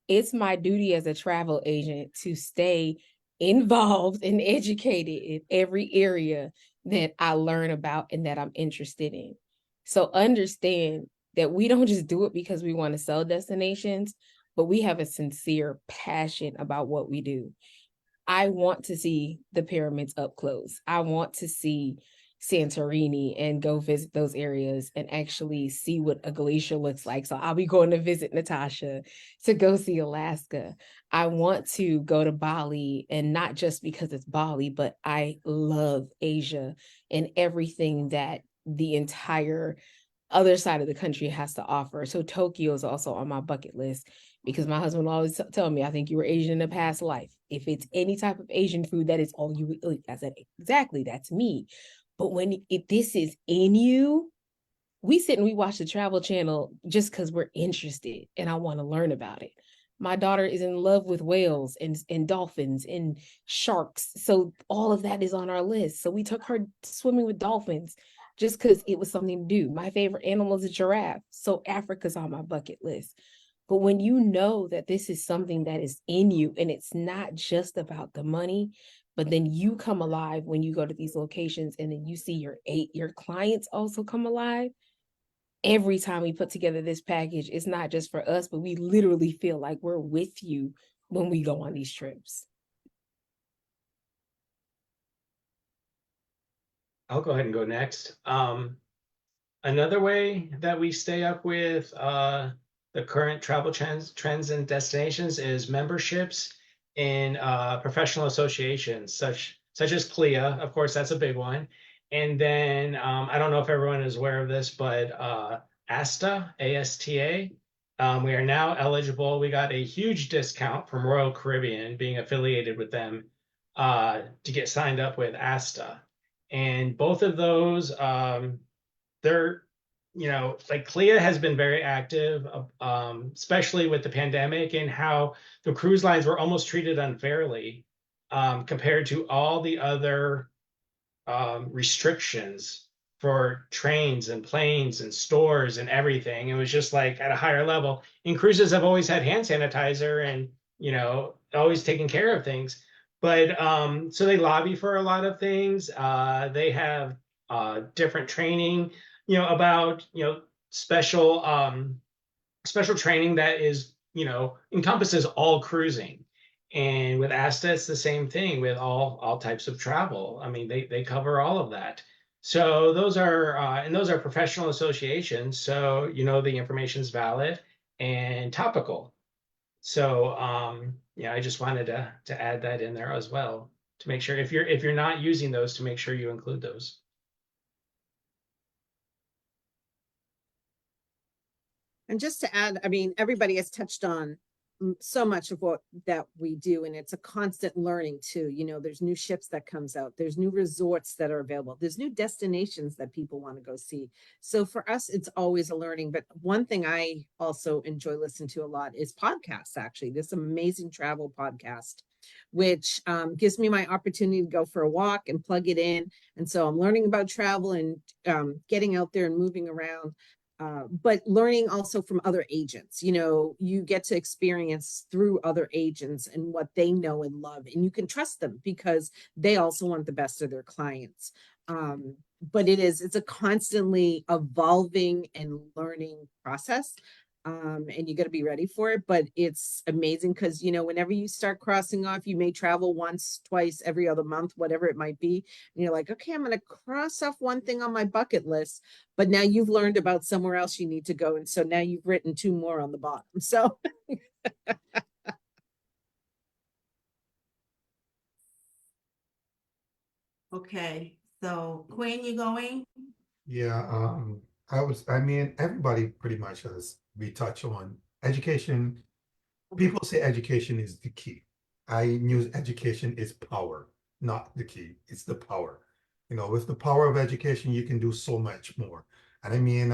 it's my duty as a travel agent to stay involved and educated in every area that I learn about and that I'm interested in. So understand that we don't just do it because we want to sell destinations, but we have a sincere passion about what we do. I want to see the pyramids up close. I want to see Santorini and go visit those areas and actually see what a glacier looks like. So I'll be going to visit Natasha to go see Alaska. I want to go to Bali, and not just because it's Bali, but I love Asia and everything that the entire other side of the country has to offer. So Tokyo is also on my bucket list because my husband will always tell me, I think you were Asian in a past life. If it's any type of Asian food, that is all you eat. I said, exactly, that's me. But if this is in you, we sit and we watch the Travel Channel just because we're interested and I want to learn about it. My daughter is in love with whales and dolphins and sharks. So all of that is on our list. So we took her swimming with dolphins just because it was something to do. My favorite animal is a giraffe. So Africa's on my bucket list. But when you know that this is something that is in you and it's not just about the money, but then you come alive when you go to these locations and then you see your clients also come alive. Every time we put together this package, it's not just for us, but we literally feel like we're with you when we go on these trips. I'll go ahead and go next. Another way that we stay up with the current travel trends and destinations is memberships in professional associations, such as CLIA. Of course, that's a big one. And then I don't know if everyone is aware of this, but ASTA, ASTA, we are now eligible. We got a huge discount from Royal Caribbean being affiliated with them to get signed up with ASTA. And both of those, they're, like CLIA has been very active, especially with the pandemic and how the cruise lines were almost treated unfairly compared to all the other restrictions for trains and planes and stores and everything. It was just like at a higher level. And cruises have always had hand sanitizer and, always taking care of things. But so they lobby for a lot of things. They have different training, about, special training that is, encompasses all cruising. And with ASTA, it's the same thing with all types of travel. I mean, they cover all of that. So those are professional associations. So, the information is valid and topical. So, yeah, I just wanted to add that in there as well to make sure if you're not using those, to make sure you include those. And just to add, I mean, everybody has touched on so much of what that we do, and it's a constant learning too. There's new ships that comes out, there's new resorts that are available, there's new destinations that people want to go see. So for us, it's always a learning. But one thing I also enjoy listening to a lot is podcasts, actually, this amazing travel podcast, which gives me my opportunity to go for a walk and plug it in. And so I'm learning about travel and getting out there and moving around. But learning also from other agents, you get to experience through other agents and what they know and love, and you can trust them because they also want the best of their clients. But it's a constantly evolving and learning process. And you got to be ready for it, but it's amazing because whenever you start crossing off, you may travel once, twice, every other month, whatever it might be, and you're like, okay, I'm going to cross off one thing on my bucket list, but now you've learned about somewhere else you need to go, and so now you've written two more on the bottom. So Okay, so Quinn, you going? Yeah, I mean, everybody pretty much has we touch on education. People say education is the key. I use education is power, not the key. It's the power. With the power of education, you can do so much more. And I mean,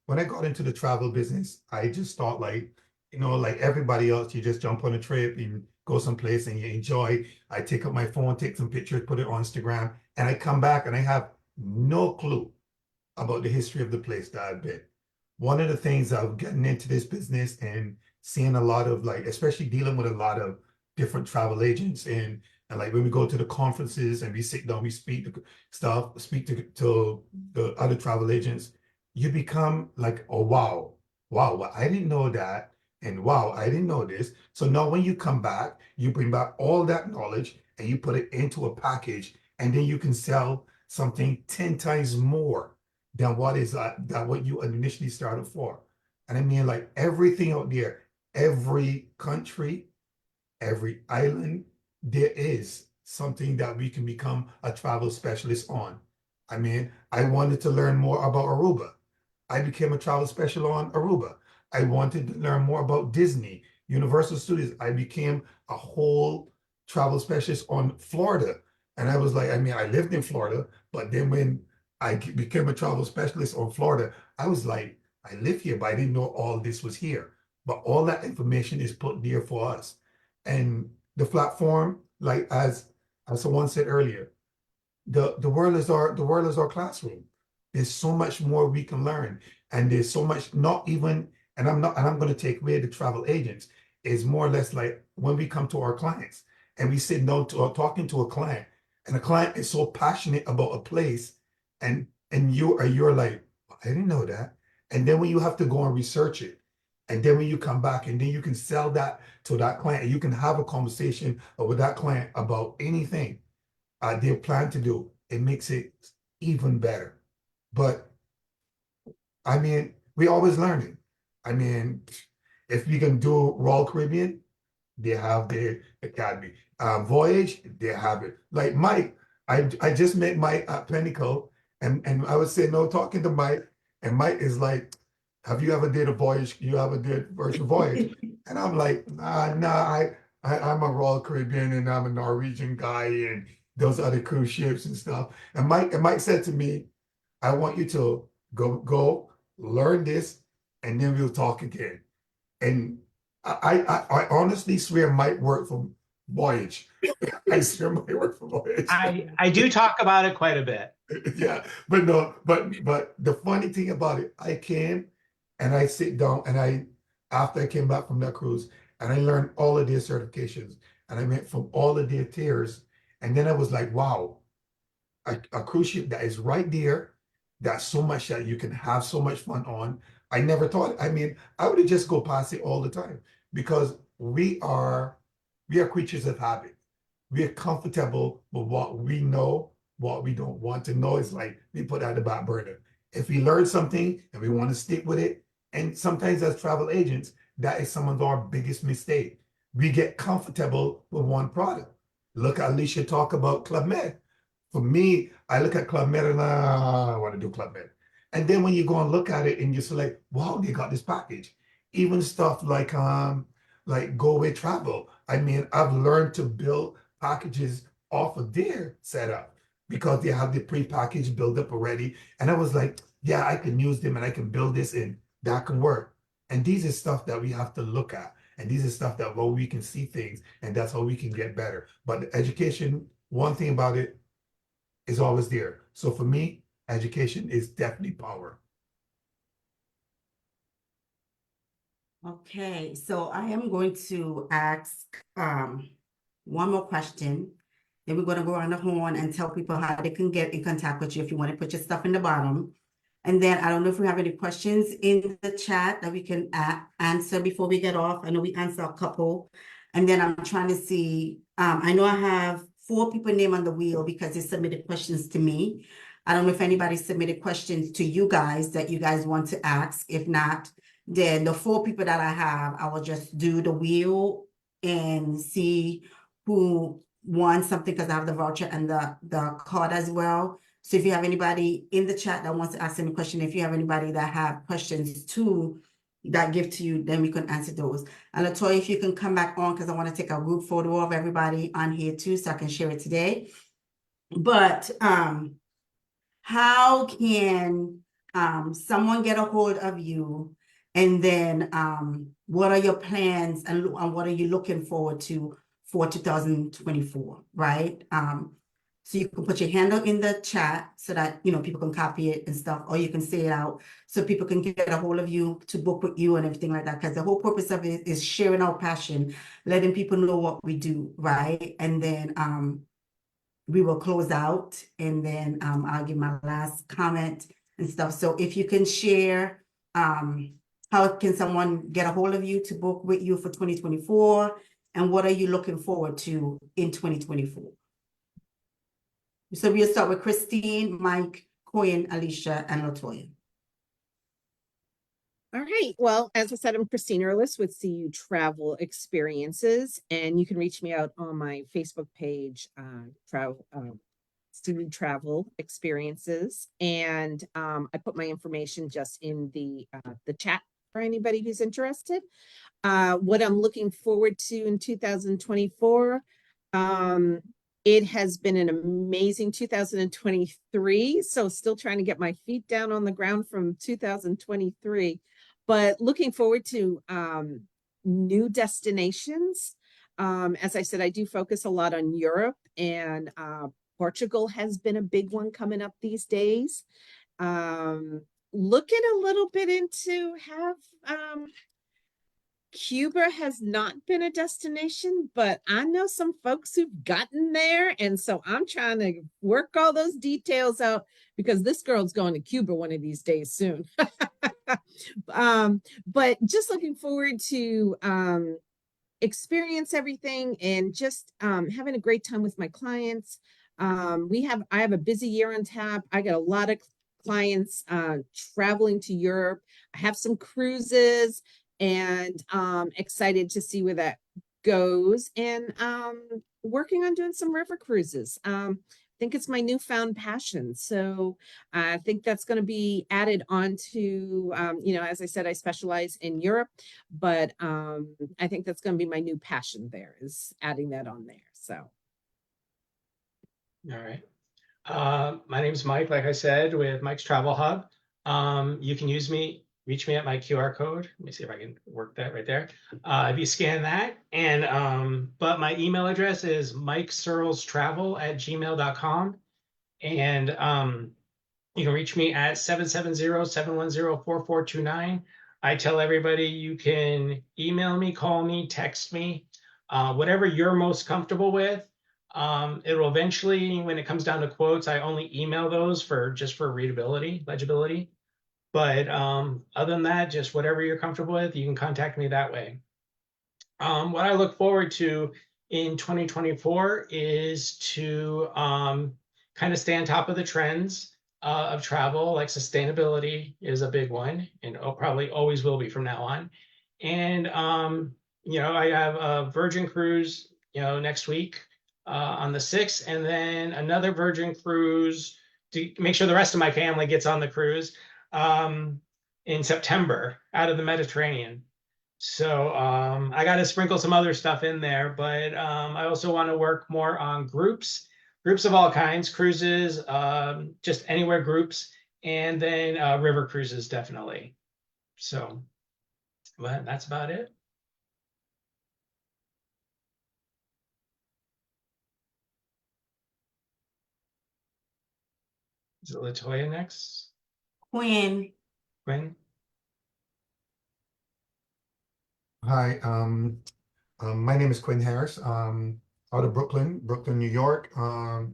when I got into the travel business, I just thought like everybody else, you just jump on a trip and go someplace and you enjoy. I take up my phone, take some pictures, put it on Instagram, and I come back and I have no clue about the history of the place that I've been. One of the things of getting into this business and seeing a lot of like, especially dealing with a lot of different travel agents and like when we go to the conferences and we sit down, we speak to stuff, speak to the other travel agents, you become like, oh wow, well, I didn't know that. And wow, I didn't know this. So now when you come back, you bring back all that knowledge and you put it into a package, and then you can sell something 10 times more than what you initially started for. And I mean, like everything out there, every country, every island, there is something that we can become a travel specialist on. I mean, I wanted to learn more about Aruba. I became a travel specialist on Aruba. I wanted to learn more about Disney, Universal Studios. I became a whole travel specialist on Florida. And I was like, I mean, I lived in Florida, but then when I became a travel specialist on Florida, I was like, I live here, but I didn't know all this was here. But all that information is put there for us. And the platform, like as someone said earlier, the world is our classroom. There's so much more we can learn, and there's so much not even. And I'm going to take away the travel agents. Is more or less like when we come to our clients and we sit down to talking to a client, and a client is so passionate about a place, and you're like, I didn't know that. And then when you have to go and research it, and then when you come back, and then you can sell that to that client, and you can have a conversation with that client about anything they plan to do. It makes it even better. But I mean, we always learning. I mean, if we can do Royal Caribbean, they have their academy. Voyage, they have it. Like Mike, I just met Mike at Pinnacle, and I was sitting there talking to Mike, and Mike is like, "Have you ever did a voyage? You ever did virtual voyage?" And I'm like, nah, I'm a Royal Caribbean and I'm a Norwegian guy and those other cruise ships and stuff. And Mike said to me, I want you to go learn this, and then we'll talk again. And I honestly swear might work for Voyage. I swear might work for Voyage. I do talk about it quite a bit. Yeah, but no, but the funny thing about it, I came and I sit down and after I came back from that cruise and I learned all of their certifications and I went from all of their tiers, and then I was like, wow, a cruise ship that is right there, that's so much that you can have so much fun on. I never thought, I mean, I would have just go past it all the time because we are creatures of habit. We are comfortable with what we know what we don't want to know is like we put that in the back burner. If we learn something and we want to stick with it, and sometimes as travel agents, that is some of our biggest mistake. We get comfortable with one product. Look at Alicia talk about Club Med. For me, I look at Club Med and I want to do Club Med. And then when you go and look at it and you're like, wow, they got this package. Even stuff like Go Away Travel. I mean, I've learned to build packages off of their setup because they have the pre-packaged build up already. And I was like, yeah, I can use them and I can build this in. That can work. And these are stuff that we have to look at. And these are stuff that well, we can see things and that's how we can get better. But the education, one thing about it is always there. So for me, education is definitely power. Okay, so I am going to ask one more question. Then we're going to go around the horn and tell people how they can get in contact with you if you want to put your stuff in the bottom. And then I don't know if we have any questions in the chat that we can answer before we get off. I know we answer a couple. And then I'm trying to see, I know I have 4 people named on the wheel because they submitted questions to me. I don't know if anybody submitted questions to you guys that you guys want to ask. If not, then the 4 people that I have, I will just do the wheel and see who won something because I have the voucher and the card as well. So if you have anybody in the chat that wants to ask any question, if you have anybody that have questions too, that give to you, then we can answer those. And Latoya, if you can come back on, because I want to take a group photo of everybody on here too, so I can share it today. But how can someone get a hold of you? And then what are your plans and what are you looking forward to for 2024, right? So you can put your handle in the chat so that, you know, people can copy it and stuff, or you can say it out so people can get a hold of you to book with you and everything like that. Because the whole purpose of it is sharing our passion, letting people know what we do, right? And then we will close out and then I'll give my last comment and stuff. So if you can share, how can someone get a hold of you to book with you for 2024? And what are you looking forward to in 2024? So we'll start with Christine, Mike, Quinn, Alicia, and Latoya. All right. Well, as I said, I'm Christine Earlis with CU Travel Experiences, and you can reach me out on my Facebook page, CU Travel Experiences, and I put my information just in the chat for anybody who's interested. What I'm looking forward to in 2024. It has been an amazing 2023. So still trying to get my feet down on the ground from 2023, but looking forward to new destinations. As I said, I do focus a lot on Europe, and Portugal has been a big one coming up these days. Looking a little bit into Cuba has not been a destination, but I know some folks who've gotten there. And so I'm trying to work all those details out because this girl's going to Cuba one of these days soon. But just looking forward to experience everything and just having a great time with my clients. I have a busy year on tap. I got a lot of clients traveling to Europe. I have some cruises, and excited to see where that goes, and working on doing some river cruises. I think it's my newfound passion, so I think that's going to be added on to as I said, I specialize in Europe, but I think that's going to be my new passion, there is adding that on there. So All right. My name is Mike, like I said, with Mike's Travel Hub. You can reach me at my QR code. Let me see if I can work that right there. If you scan that, and but my email address is mikesearlestravel@gmail.com. And you can reach me at 770-710-4429. I tell everybody you can email me, call me, text me, whatever you're most comfortable with. It'll eventually, when it comes down to quotes, I only email those for legibility. But other than that, just whatever you're comfortable with, you can contact me that way. What I look forward to in 2024 is to kind of stay on top of the trends of travel, like sustainability is a big one, and probably always will be from now on. And I have a Virgin cruise, next week on the 6th, and then another Virgin cruise to make sure the rest of my family gets on the cruise in September out of the Mediterranean. So I got to sprinkle some other stuff in there, but I also want to work more on groups of all kinds, cruises, just anywhere groups, and then river cruises definitely. So, but that's about it. Is it Latoya next? Quinn. Gwen? Hi, my name is Quinn Harris, out of Brooklyn, New York. For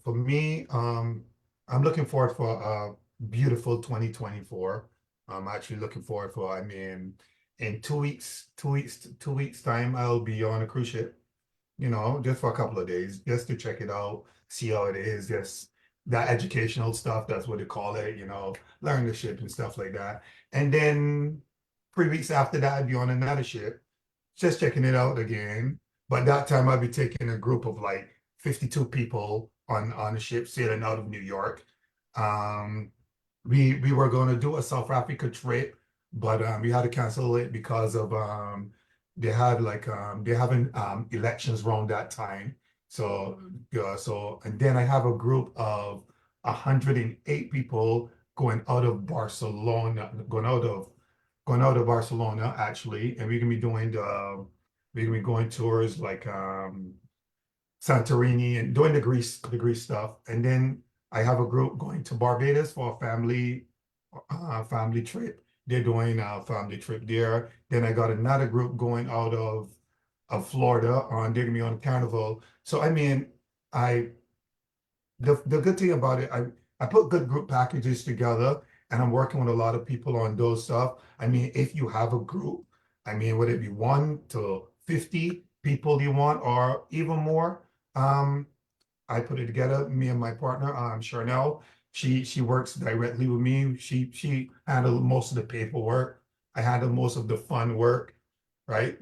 me, I'm looking forward for a beautiful 2024. I'm actually looking forward for, I mean, in 2 weeks time, I'll be on a cruise ship, just for a couple of days, just to check it out, see how it is, just that educational stuff, that's what they call it, learn the ship and stuff like that. And then 3 weeks after that, I'd be on another ship, just checking it out again. But that time I'd be taking a group of like 52 people on a ship sailing out of New York. Um, we were going to do a South Africa trip, but we had to cancel it because of they're having elections around that time. So and then I have a group of 108 people going out of Barcelona, going out of Barcelona actually, and we're gonna be going tours like Santorini and doing the Greece stuff. And then I have a group going to Barbados for a family trip. They're doing a family trip there. Then I got another group going out of Florida on they're gonna be on Carnival. So I mean, I the good thing about it, I put good group packages together and I'm working with a lot of people on those stuff. I mean, if you have a group, I mean, would it be 1 to 50 people you want or even more? I put it together, me and my partner, Charnel. She works directly with me. She handled most of the paperwork. I handle most of the fun work, right?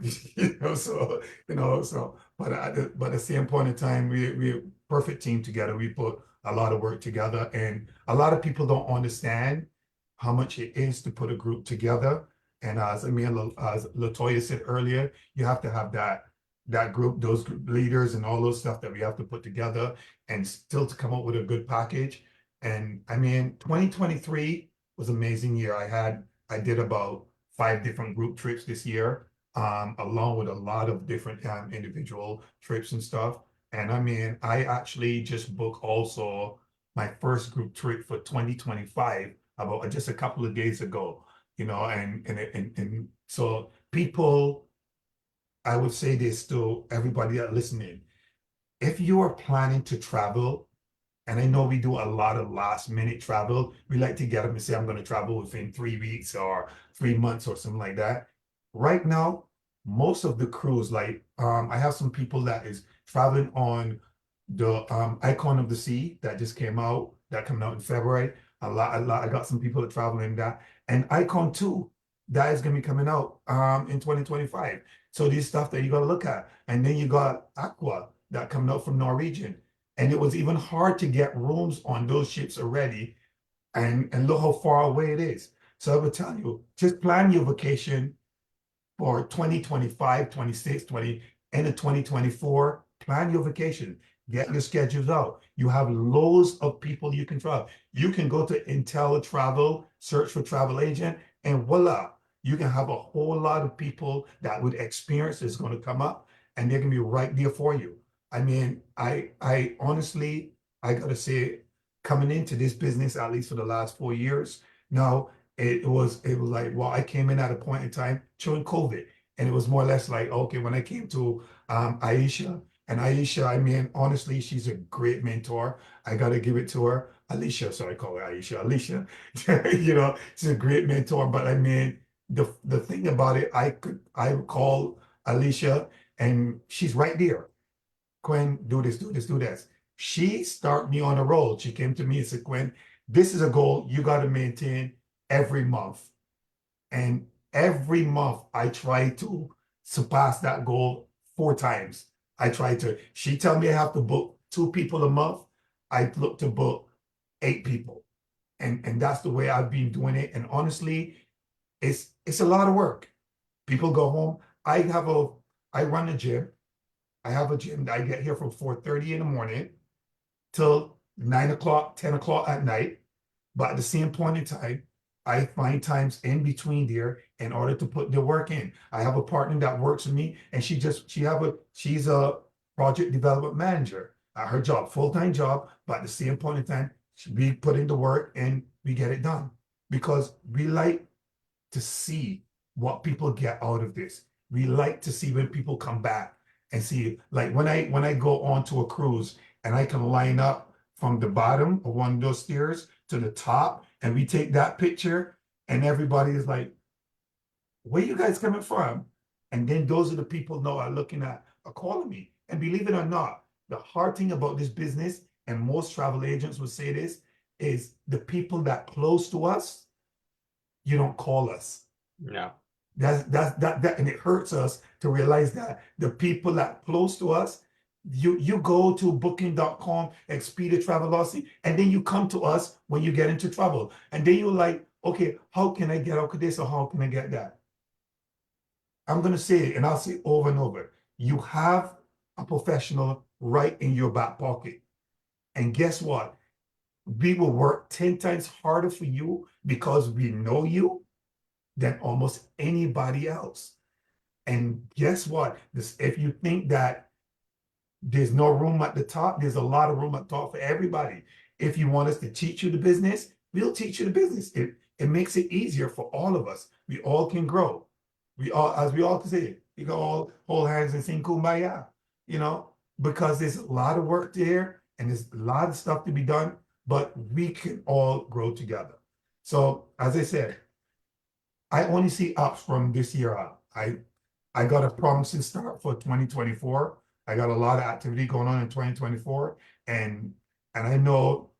But at the same point in time, we perfect team together. We put a lot of work together, and a lot of people don't understand how much it is to put a group together. And as Latoya said earlier, you have to have that group, those group leaders and all those stuff that we have to put together and still to come up with a good package. And I mean, 2023 was an amazing year. I did about 5 different group trips this year, along with a lot of different individual trips and stuff. And I mean, I actually just booked also my first group trip for 2025 about just a couple of days ago, and so people, I would say this to everybody that listening. If you are planning to travel, and I know we do a lot of last minute travel, we like to get up and say, I'm going to travel within 3 weeks or 3 months or something like that. Right now, most of the crews, like I have some people that is traveling on the Icon of the Sea that just came out, that coming out in February. I got some people that travel in that, and Icon 2 that is going to be coming out in 2025. So these stuff that you got to look at, and then you got Aqua that coming out from Norwegian, and it was even hard to get rooms on those ships already, and look how far away it is. So I would tell you, just plan your vacation for 2025, 26, 20, end of 2024. Plan your vacation. Get your schedules out. You have loads of people you can travel. You can go to IntelliTravel, search for travel agent, and voila, you can have a whole lot of people that would experience is going to come up, and they're going to be right there for you. I mean, I honestly, I gotta say, coming into this business, at least for the last 4 years, now it was like, well, I came in at a point in time during COVID, and it was more or less like, okay, when I came to Aisha, and Aisha, I mean, honestly, she's a great mentor. I gotta give it to her. Alicia, sorry, I call her Aisha. Alicia, she's a great mentor. But I mean, the thing about it, I would call Alicia, and she's right there. Quinn, do this, do this, do this. She started me on a roll. She came to me and said, Gwen, this is a goal you got to maintain every month. And every month I try to surpass that goal 4 times. I try to, she tell me I have to book 2 people a month. I look to book 8 people. And that's the way I've been doing it. And honestly, it's a lot of work. People go home. I run a gym. I have a gym that I get here from 4:30 in the morning till 9 o'clock, 10 o'clock at night. But at the same point in time, I find times in between there in order to put the work in. I have a partner that works with me, and she's a project development manager at her job, full-time job, but at the same point in time, we put in the work and we get it done. Because we like to see what people get out of this. We like to see when people come back and see, like when I go onto a cruise and I can line up from the bottom of one of those stairs to the top, and we take that picture, and everybody is like, where you guys coming from? And then those are the people now are looking at, are calling me. And believe it or not, the hard thing about this business, and most travel agents would say this, is the people that close to us, you don't call us. No. That and it hurts us to realize that the people that close to us, you go to booking.com, Expedia, Travelocity, and then you come to us when you get into trouble. And then you're like, okay, how can I get out of this, or how can I get that? I'm gonna say it, and I'll say it over and over. You have a professional right in your back pocket. And guess what? We will work 10 times harder for you because we know you than almost anybody else. And guess what? If you think that there's no room at the top, there's a lot of room at the top for everybody. If you want us to teach you the business, we'll teach you the business. It makes it easier for all of us. We all can grow. As we all can say, we can all hold hands and sing kumbaya, because there's a lot of work there and there's a lot of stuff to be done, but we can all grow together. So as I said, I only see ups from this year out. I got a promising start for 2024. I got a lot of activity going on in 2024, and I know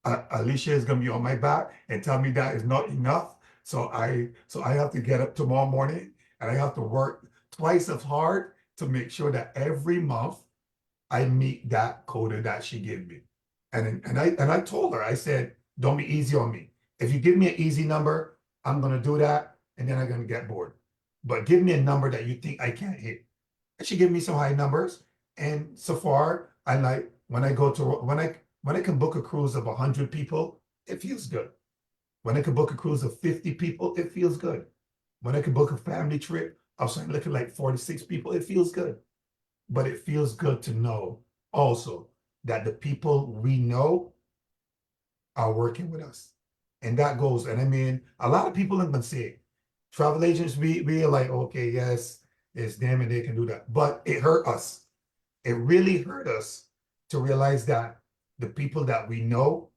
Alicia is going to be on my back and tell me that is not enough. So I have to get up tomorrow morning and I have to work twice as hard to make sure that every month I meet that quota that she gave me. And I told her, I said, don't be easy on me. If you give me an easy number, I'm going to do that, and then I'm going to get bored. But give me a number that you think I can't hit. And she gave me some high numbers, and so far, I like when I can book a cruise of 100 people, it feels good. When I can book a cruise of 50 people, it feels good. When I can book a family trip of something looking like 46 people, it feels good. But it feels good to know also that the people we know are working with us. And that goes, and I mean, a lot of people are gonna say, travel agents, we are like, okay, yes, it's them and they can do that. But it hurt us. It really hurt us to realize that the people that we know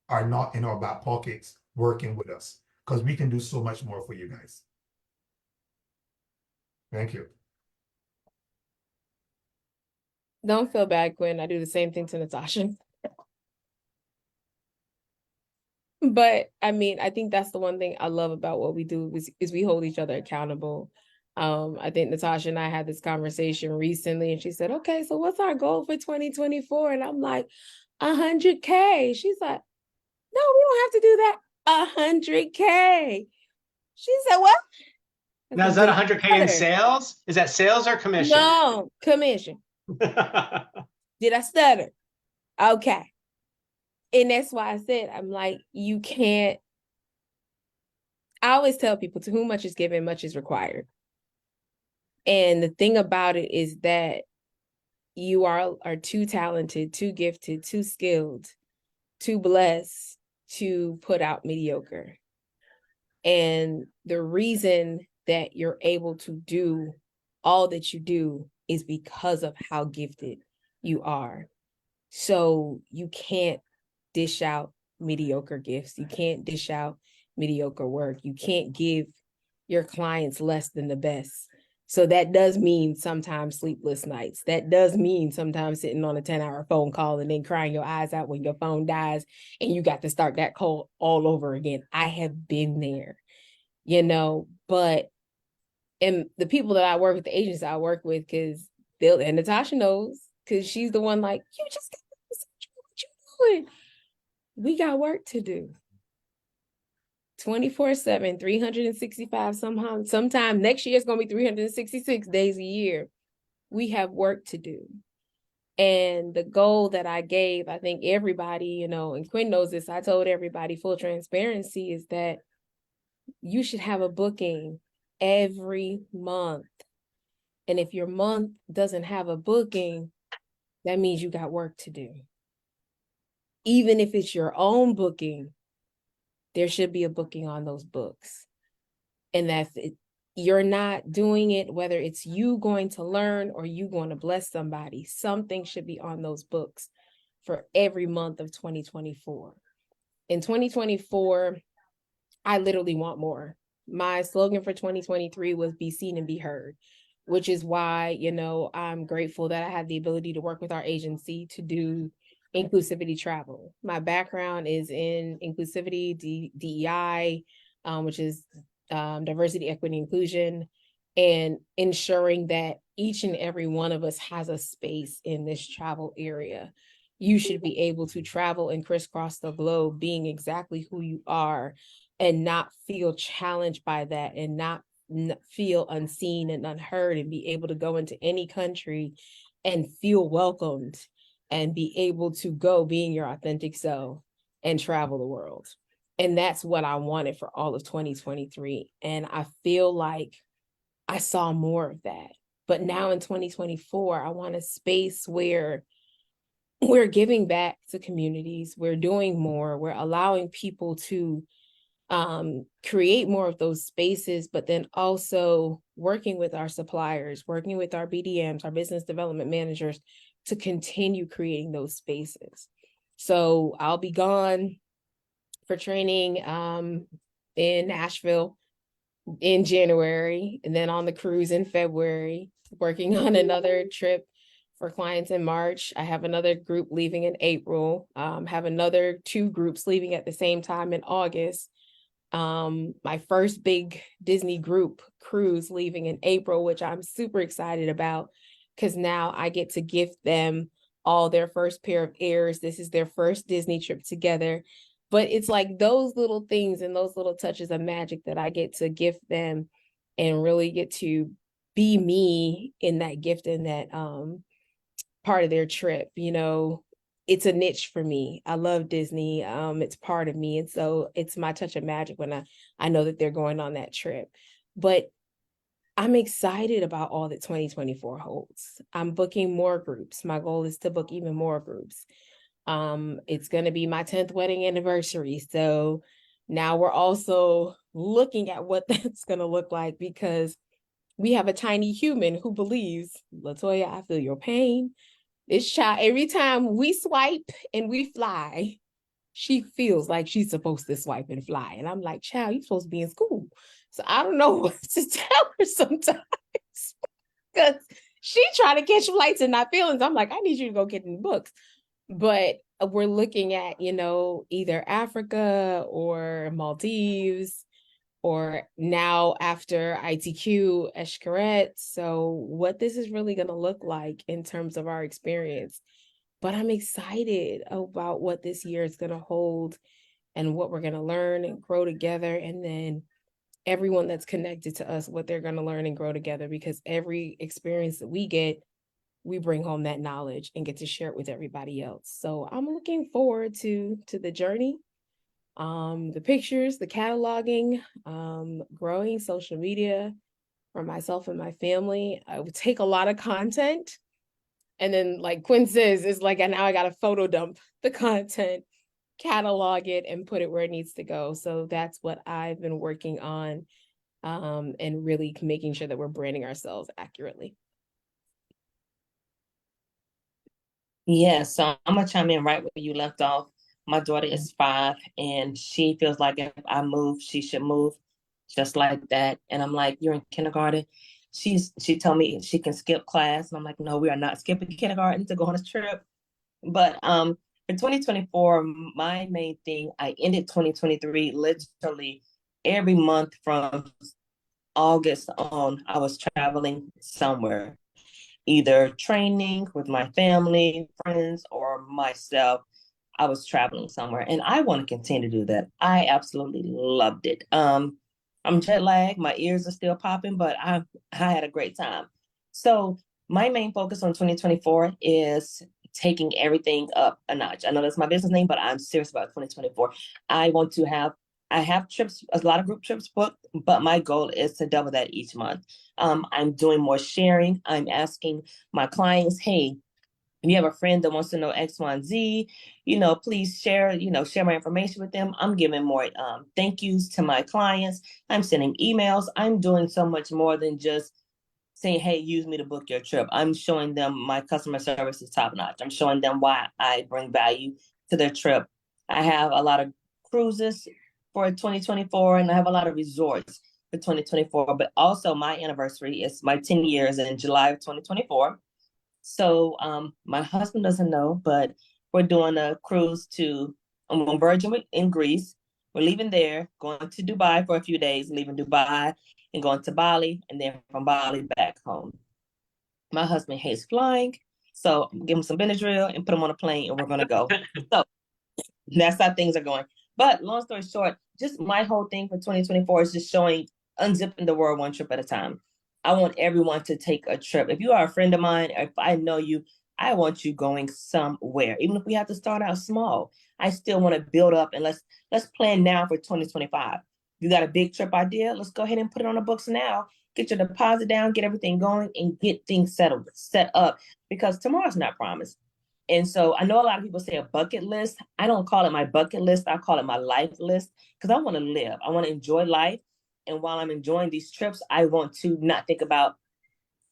are not in our back pockets working with us, because we can do so much more for you guys. Thank you. Don't feel bad, Gwen. I do the same thing to Natasha. But I mean, I think that's the one thing I love about what we do is we hold each other accountable. I think Natasha and I had this conversation recently, and she said, okay, so what's our goal for 2024? And I'm like, 100K. She's like, no, we don't have to do that. 100K. She said, what? Now, is that 100K in sales? Is that sales or commission? No, commission. Did I stutter? Okay. And that's why I said, I'm like, you can't. I always tell people, to whom much is given, much is required. And the thing about it is that you are too talented, too gifted, too skilled, too blessed to put out mediocre. And the reason that you're able to do all that you do is because of how gifted you are. So you can't dish out mediocre gifts. You can't dish out mediocre work. You can't give your clients less than the best. So that does mean sometimes sleepless nights. That does mean sometimes sitting on a 10-hour phone call and then crying your eyes out when your phone dies and you got to start that call all over again. I have been there, but and the people that I work with, the agents I work with, because and Natasha knows, because she's the one like, you just got what you doing. We got work to do. 24/7, 365, sometime next year it's going to be 366 days a year. We have work to do. And the goal that I gave, I think everybody, and Quinn knows this, I told everybody full transparency, is that you should have a booking every month. And if your month doesn't have a booking, that means you got work to do. Even if it's your own booking, there should be a booking on those books. And that's it. You're not doing it, whether it's you going to learn or you going to bless somebody, something should be on those books for every month of 2024. In 2024, I literally want more. My slogan for 2023 was be seen and be heard, which is why, I'm grateful that I have the ability to work with our agency to do inclusivity travel. My background is in inclusivity, DEI, which is diversity, equity, inclusion, and ensuring that each and every one of us has a space in this travel area. You should be able to travel and crisscross the globe being exactly who you are and not feel challenged by that and not feel unseen and unheard, and be able to go into any country and feel welcomed and be able to go being your authentic self and travel the world. And that's what I wanted for all of 2023. And I feel like I saw more of that. But now in 2024, I want a space where we're giving back to communities, we're doing more, we're allowing people to create more of those spaces, but then also working with our suppliers, working with our BDMs, our business development managers, to continue creating those spaces. So I'll be gone for training in Nashville in January, and then on the cruise in February, working on another trip for clients in March. I have another group leaving in April, have another 2 groups leaving at the same time in August. My first big Disney group cruise leaving in April, which I'm super excited about, because now I get to gift them all their first pair of Airs. This is their first Disney trip together. But it's like those little things and those little touches of magic that I get to gift them and really get to be me in that gift and that part of their trip. It's a niche for me. I love Disney. It's part of me. And so it's my touch of magic when I know that they're going on that trip. But I'm excited about all that 2024 holds. I'm booking more groups. My goal is to book even more groups. It's going to be my 10th wedding anniversary. So now we're also looking at what that's going to look like, because we have a tiny human who believes, Latoya, I feel your pain. This child, every time we swipe and we fly, she feels like she's supposed to swipe and fly. And I'm like, child, you're supposed to be in school. So I don't know what to tell her sometimes, because she trying to catch flights and not feelings. I'm like, I need you to go get in the books. But we're looking at, either Africa or Maldives, or now after ITQ, Xcaret. So what this is really going to look like in terms of our experience. But I'm excited about what this year is going to hold and what we're going to learn and grow together. And then everyone that's connected to us, what they're going to learn and grow together, because every experience that we get, we bring home that knowledge and get to share it with everybody else. So I'm looking forward to the journey. The pictures, the cataloging, growing social media for myself and my family. I would take a lot of content. And then, like Quinn says, it's like, now I got to photo dump the content, catalog it, and put it where it needs to go. So that's what I've been working on, and really making sure that we're branding ourselves accurately. Yeah, so I'm gonna chime in right where you left off. My daughter is 5, and she feels like if I move, she should move just like that. And I'm like, you're in kindergarten. She told me she can skip class, and I'm like, no, we are not skipping kindergarten to go on a trip. But for 2024, my main thing, I ended 2023 literally every month from August on, I was traveling somewhere, either training with my family, friends, or myself. I was traveling somewhere, and I want to continue to do that. I absolutely loved it. I'm jet lagged, my ears are still popping, but I had a great time. So my main focus on 2024 is taking everything up a notch. I know that's my business name, but I'm serious about 2024. I have trips, a lot of group trips booked, but my goal is to double that each month. I'm doing more sharing. I'm asking my clients, hey, if you have a friend that wants to know X, Y, and Z, please share, share my information with them. I'm giving more thank yous to my clients. I'm sending emails. I'm doing so much more than just saying, hey, use me to book your trip. I'm showing them my customer service is top notch. I'm showing them why I bring value to their trip. I have a lot of cruises for 2024, and I have a lot of resorts for 2024, but also my anniversary is my 10 years in July of 2024. So my husband doesn't know, but we're doing a cruise to Virgin in Greece. We're leaving there, going to Dubai for a few days, leaving Dubai and going to Bali, and then from Bali back home. My husband hates flying, so give him some Benadryl and put him on a plane, and we're gonna go. So that's how things are going. But long story short, just my whole thing for 2024 is just showing unzipping the world one trip at a time. I want everyone to take a trip. If you are a friend of mine, or if I know you, I want you going somewhere. Even if we have to start out small, I still want to build up, and let's plan now for 2025. You got a big trip idea? Let's go ahead and put it on the books now. Get your deposit down, get everything going, and get things set up, because tomorrow's not promised. And so I know a lot of people say a bucket list. I don't call it my bucket list. I call it my life list, because I want to live. I want to enjoy life. And while I'm enjoying these trips, I want to not think about,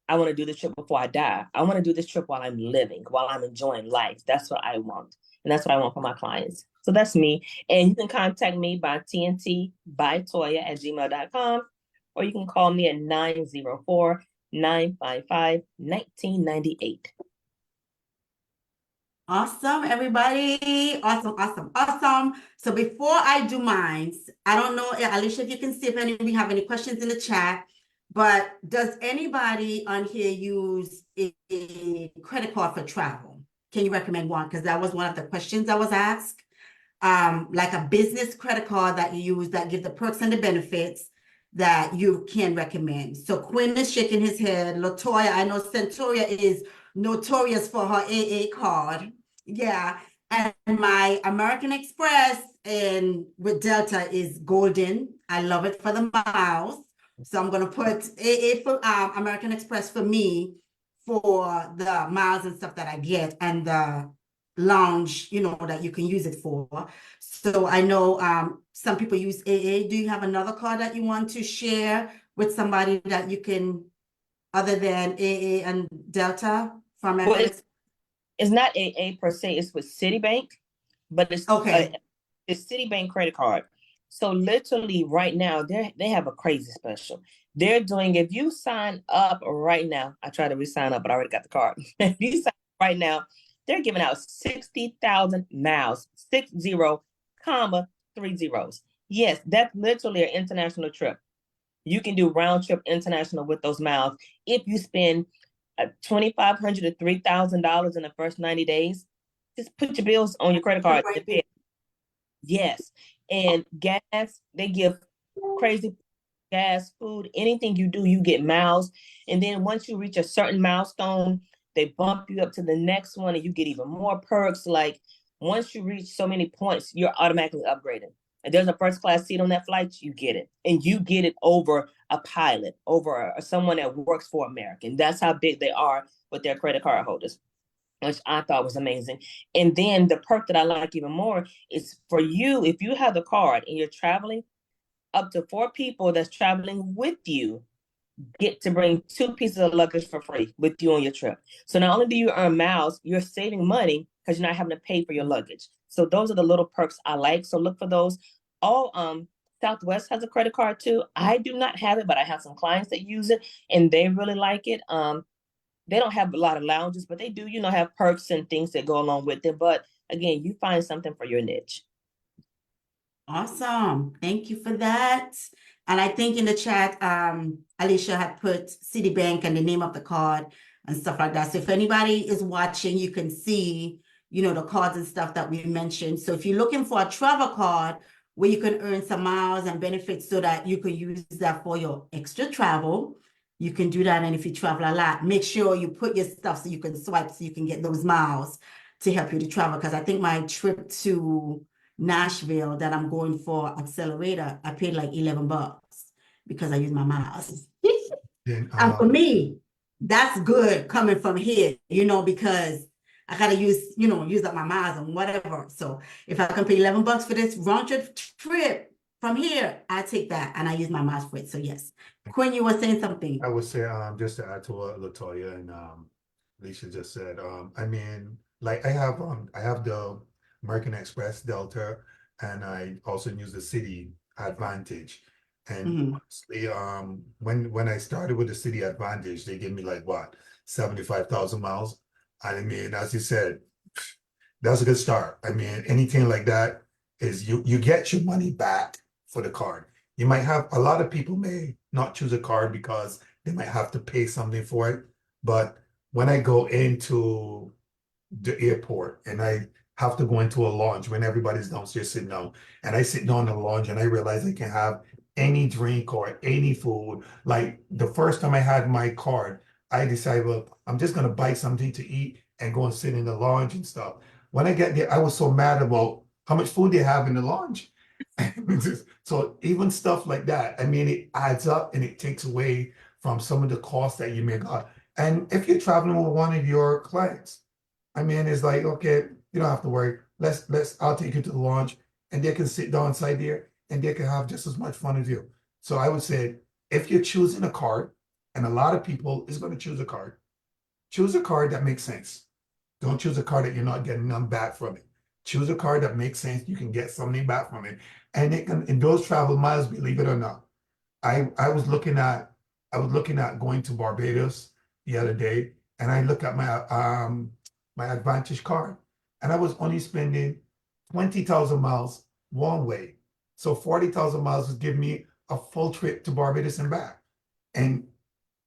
I want to do this trip before I die. I want to do this trip while I'm living, while I'm enjoying life. That's what I want. And that's what I want for my clients. So that's me. And you can contact me by tntbytoya@gmail.com, or you can call me at 904-955-1998. Awesome, everybody. Awesome, awesome, awesome. So before I do mine, I don't know, Alicia, if you can see if we have any questions in the chat, but does anybody on here use a credit card for travel? Can you recommend one? Because that was one of the questions I was asked. Like a business credit card that you use that gives the perks and the benefits that you can recommend. So Quinn is shaking his head. Latoya, I know Centuria is notorious for her AA card. Yeah. And my American Express and with Delta is golden. I love it for the miles. So I'm going to put AA for American Express for me for the miles and stuff that I get, and the lounge, that you can use it for. So I know some people use AA. Do you have another card that you want to share with somebody that you can, other than AA and Delta from Well, it's not AA per se, it's with Citibank, but it's okay. It's Citibank credit card. So literally right now, they have a crazy special. They're doing, if you sign up right now, I tried to re-sign up, but I already got the card. If you sign up right now, they're giving out 60,000 miles, 60, comma, 3 zeros. Yes, that's literally an international trip. You can do round trip international with those miles if you spend $2,500 to $3,000 in the first 90 days. Just put your bills on your credit card. Yes. And gas, they give crazy gas, food, anything you do, you get miles. And then once you reach a certain milestone, they bump you up to the next one and you get even more perks. Like once you reach so many points, you're automatically upgraded. And there's a first class seat on that flight, you get it. And you get it over a pilot, over someone that works for American. That's how big they are with their credit card holders, which I thought was amazing. And then the perk that I like even more is for you, if you have the card and you're traveling, up to 4 people that's traveling with you get to bring 2 pieces of luggage for free with you on your trip. So not only do you earn miles, you're saving money because you're not having to pay for your luggage. So those are the little perks I like. So look for those. All Southwest has a credit card too. I do not have it, but I have some clients that use it and they really like it. They don't have a lot of lounges, but they do, have perks and things that go along with it. But again, you find something for your niche. Awesome. Thank you for that. And I think in the chat, Alicia had put Citibank and the name of the card and stuff like that. So if anybody is watching, you can see, the cards and stuff that we mentioned. So if you're looking for a travel card where you can earn some miles and benefits so that you can use that for your extra travel, you can do that. And if you travel a lot, make sure you put your stuff so you can swipe so you can get those miles to help you to travel. Because I think my trip to Nashville that I'm going for accelerator, I paid like $11 because I use my miles. Then, And for me, that's good coming from here, because I gotta use up my miles and whatever. So if I can pay $11 for this round trip from here, I take that and I use my miles for it. So yes. Quinn, you were saying something. I would say, just to add to what Latoya and Alicia just said, I mean, like I have the American Express Delta, and I also use the City Advantage. And honestly, when I started with the City Advantage, they gave me like what, 75,000 miles. I mean, as you said, that's a good start. I mean, anything like that is you get your money back for the card. You might have a lot of people may not choose a card because they might have to pay something for it. But when I go into the airport and I have to go into a lounge when everybody's downstairs sitting down, and I sit down in the lounge and I realize I can have any drink or any food. Like the first time I had my card, I decided, well, I'm just gonna buy something to eat and go and sit in the lounge and stuff. When I get there, I was so mad about how much food they have in the lounge. So even stuff like that, I mean, it adds up and it takes away from some of the costs that you may got. And if you're traveling with one of your clients, I mean, it's like, okay, you don't have to worry. I'll take you to the lounge and they can sit down inside there and they can have just as much fun as you. So I would say, if you're choosing a card, and a lot of people is going to choose a card that makes sense. Don't choose a card that you're not getting none back from it. Choose a card that makes sense. You can get something back from it. And it can, in those travel miles, believe it or not, I was looking at going to Barbados the other day, and I looked at my Advantage card, and I was only spending 20,000 miles one way. So 40,000 miles would give me a full trip to Barbados and back. And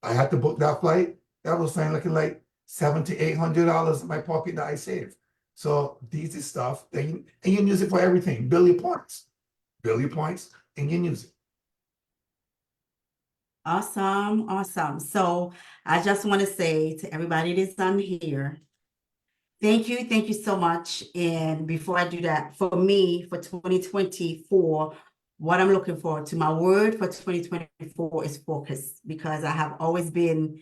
I had to book that flight. That was looking like $700 to $800 in my pocket that I saved. So these is stuff that and you can use it for everything. Bill your points, and you can use it. Awesome, awesome. So I just want to say to everybody that's on here, thank you so much. And before I do that, for me, for 2024, what I'm looking forward to, my word for 2024 is focus, because I have always been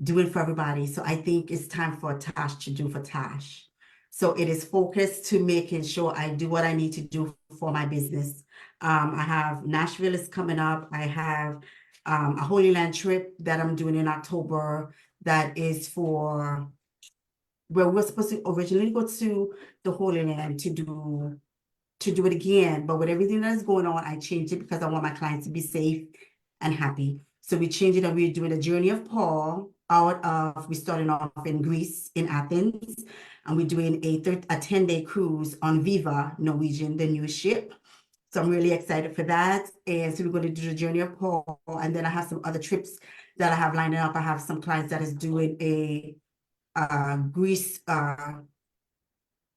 doing for everybody. So I think it's time for Tash to do for Tash. So it is focused to making sure I do what I need to do for my business. I have Nashville is coming up. I have a Holy Land trip that I'm doing in October that is for where we were supposed to originally go to the Holy Land to do it again. But with everything that's going on, I changed it because I want my clients to be safe and happy. So we changed it and we're doing a journey of Paul we're starting off in Greece, in Athens, and we're doing a 10-day cruise on Viva Norwegian, the new ship. So I'm really excited for that. And so we're going to do the journey of Paul. And then I have some other trips that I have lined up. I have some clients that is doing a Greece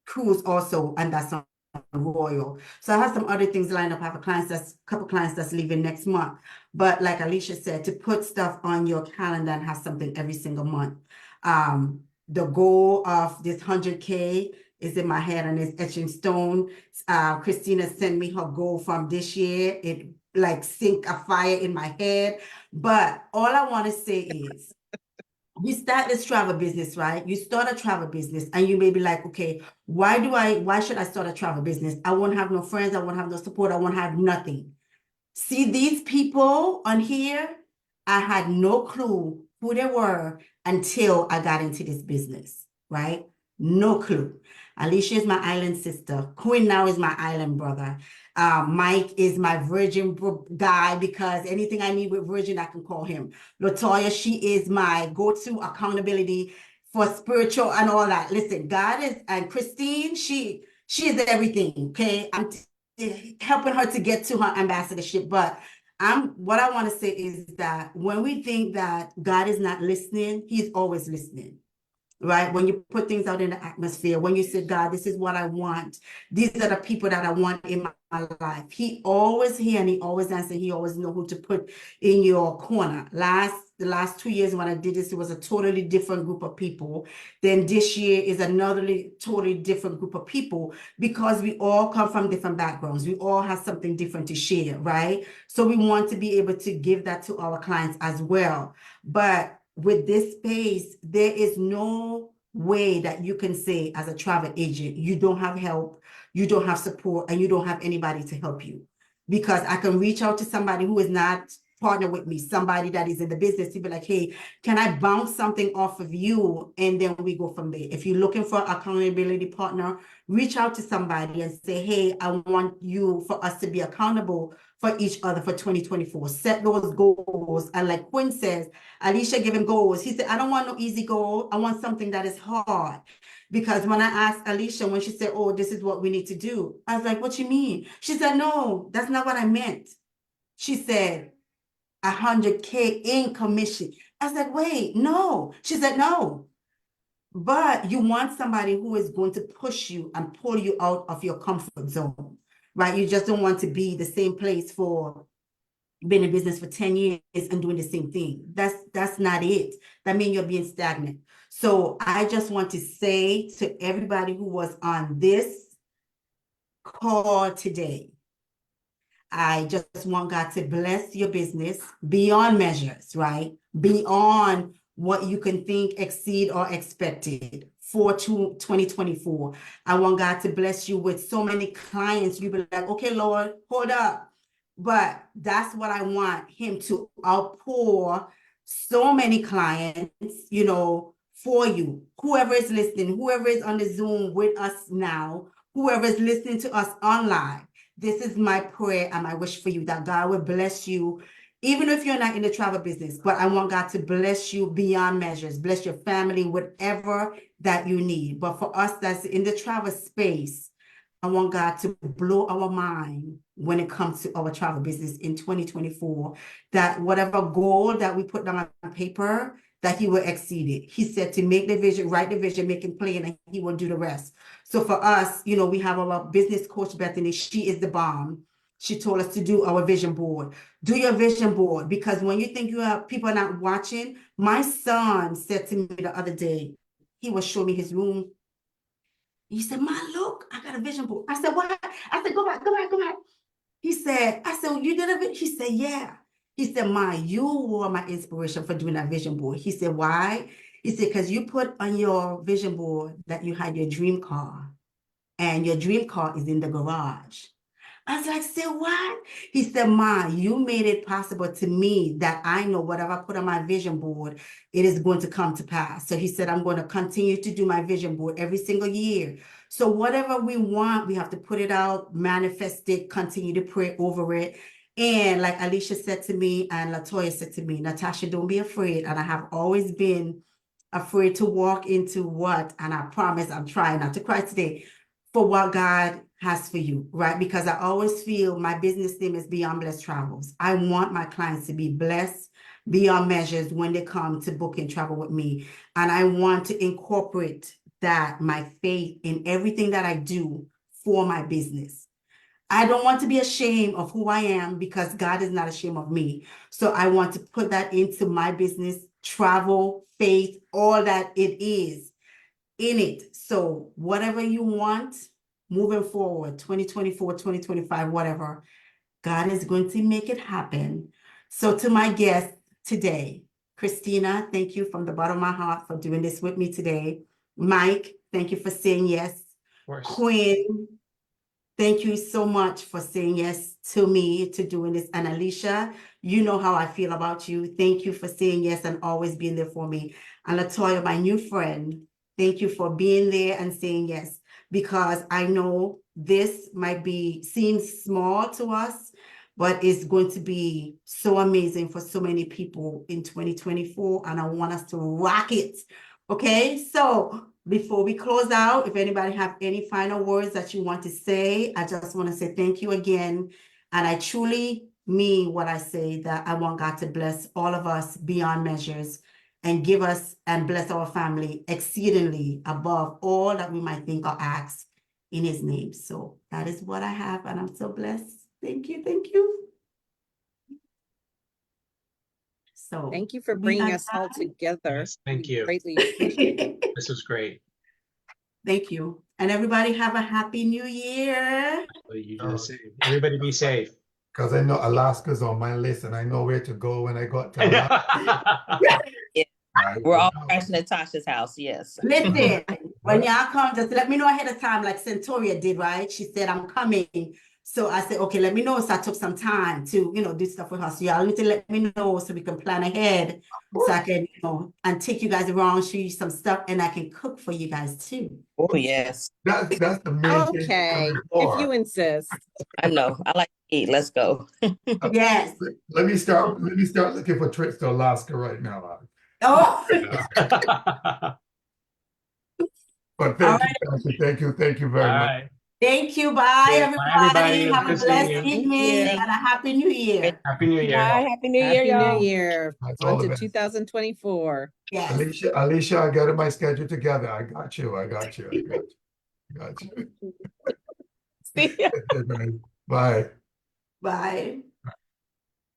cruise also, and that's on Royal. So I have some other things lined up. I have a couple clients that's leaving next month. But like Alicia said, to put stuff on your calendar and have something every single month. The goal of this 100K is in my head and it's etched in stone. Christina sent me her goal from this year. It like sink a fire in my head. But all I want to say is, we start this travel business, right? You start a travel business and you may be like, okay, why should I start a travel business? I won't have no friends. I won't have no support. I won't have nothing. See these people on here? I had no clue who they were until I got into this business, right? No clue. Alicia is my island sister. Quinn now is my island brother. Mike is my Virgin guy because anything I need with Virgin, I can call him. Latoya, she is my go-to accountability for spiritual and all that. Listen, God is, and Christine, she is everything, okay? I'm helping her to get to her ambassadorship, but what I want to say is that when we think that God is not listening, he's always listening. Right? When you put things out in the atmosphere, when you say, God, this is what I want. These are the people that I want in my life. He always hear and he always answer. He always know who to put in your corner. The last 2 years when I did this, it was a totally different group of people. Then this year is another totally different group of people because we all come from different backgrounds. We all have something different to share, right? So we want to be able to give that to our clients as well. But with this space, there is no way that you can say as a travel agent, you don't have help, you don't have support, and you don't have anybody to help you. Because I can reach out to somebody who is not partner with me, somebody that is in the business to be like, hey, can I bounce something off of you? And then we go from there. If you're looking for an accountability partner, reach out to somebody and say, hey, I want you for us to be accountable for each other for 2024. Set those goals. And like Quinn says, Alicia gave him goals. He said, I don't want no easy goal. I want something that is hard. Because when I asked Alicia, when she said, oh, this is what we need to do, I was like, what you mean? She said, no, that's not what I meant. She said, 100K in commission. I was like, wait, no. She said, no. But you want somebody who is going to push you and pull you out of your comfort zone, right? You just don't want to be the same place for been in business for 10 years and doing the same thing. That's not it. That means you're being stagnant. So I just want to say to everybody who was on this call today, I just want God to bless your business beyond measures, right? Beyond what you can think, exceed, or expected for 2024. I want God to bless you with so many clients. You be like, okay, Lord, hold up. But that's what I want him to outpour so many clients, for you. Whoever is listening, whoever is on the Zoom with us now, whoever is listening to us online. This is my prayer and my wish for you, that God will bless you, even if you're not in the travel business. But I want God to bless you beyond measures, bless your family, whatever that you need. But for us that's in the travel space, I want God to blow our mind when it comes to our travel business in 2024, that whatever goal that we put down on paper, that he will exceed it. He said to make the vision, write the vision, make it plain, and he will do the rest. So for us, we have our business coach, Bethany. She is the bomb. She told us to do our vision board. Do your vision board, because when you think people are not watching, my son said to me the other day, he was showing me his room. He said, Ma, look, I got a vision board. I said, what? I said, go back. I said, you did it? He said, yeah. He said, Ma, you were my inspiration for doing that vision board. He said, why? He said, because you put on your vision board that you had your dream car, and your dream car is in the garage. I was like, say what? He said, Ma, you made it possible to me that I know whatever I put on my vision board, it is going to come to pass. So he said, I'm going to continue to do my vision board every single year. So whatever we want, we have to put it out, manifest it, continue to pray over it. And like Alicia said to me and Latoya said to me, Natasha, don't be afraid. And I have always been afraid to walk into what, and I promise I'm trying not to cry today, for what God has for you, right? Because I always feel my business name is Beyond Blessed Travels. I want my clients to be blessed beyond measures when they come to book and travel with me. And I want to incorporate that, my faith, in everything that I do for my business. I don't want to be ashamed of who I am, because God is not ashamed of me. So I want to put that into my business, travel, faith, all that it is in it. So whatever you want moving forward, 2024, 2025, whatever, God is going to make it happen. So to my guest today, Christina, thank you from the bottom of my heart for doing this with me today. Mike, thank you for saying yes. Of course. Quinn, thank you so much for saying yes to me, to doing this. And Alicia, you know how I feel about you. Thank you for saying yes and always being there for me. And Latoya, my new friend, thank you for being there and saying yes. because I know this might seem small to us, but it's going to be so amazing for so many people in 2024, and I want us to rock it. Okay, so before we close out, if anybody have any final words that you want to say, I just want to say thank you again. And I truly mean what I say, that I want God to bless all of us beyond measures and give us and bless our family exceedingly above all that we might think or ask in his name. So that is what I have, and I'm so blessed. Thank you. Thank you. So Thank you for we bringing are us all together. Yes, thank We you. Greatly appreciate done. This was great. Thank you. And everybody have a happy new year. So you do the same. Everybody be safe. Because I know Alaska's on my list and I know where to go when I got to Alaska. I We're will all know. crashing at Tasha's house. Yes. Listen, when y'all come, just let me know ahead of time, like Centoria did, right? She said, I'm coming. So I said, okay, let me know. So I took some time to, do stuff with her. So y'all need to let me know so we can plan ahead. So I can, and take you guys around, show you some stuff, and I can cook for you guys too. Oh, yes. That's the main thing we're Okay, coming if you for. insist. I know. I like to eat. Let's go. Yes. Let me start looking for trips to Alaska right now. Oh, But all thank you very All much. right. thank you. Bye, Yeah, bye, everybody. everybody. It was Have good a seeing blessed you. Thank evening you. and a happy new year. Happy New Year. Bye. Happy New Year, Happy y'all. New Year. That's On all the to best. 2024. Yes. Alicia, I got my schedule together. I got you. I got you. See ya. Bye. Bye.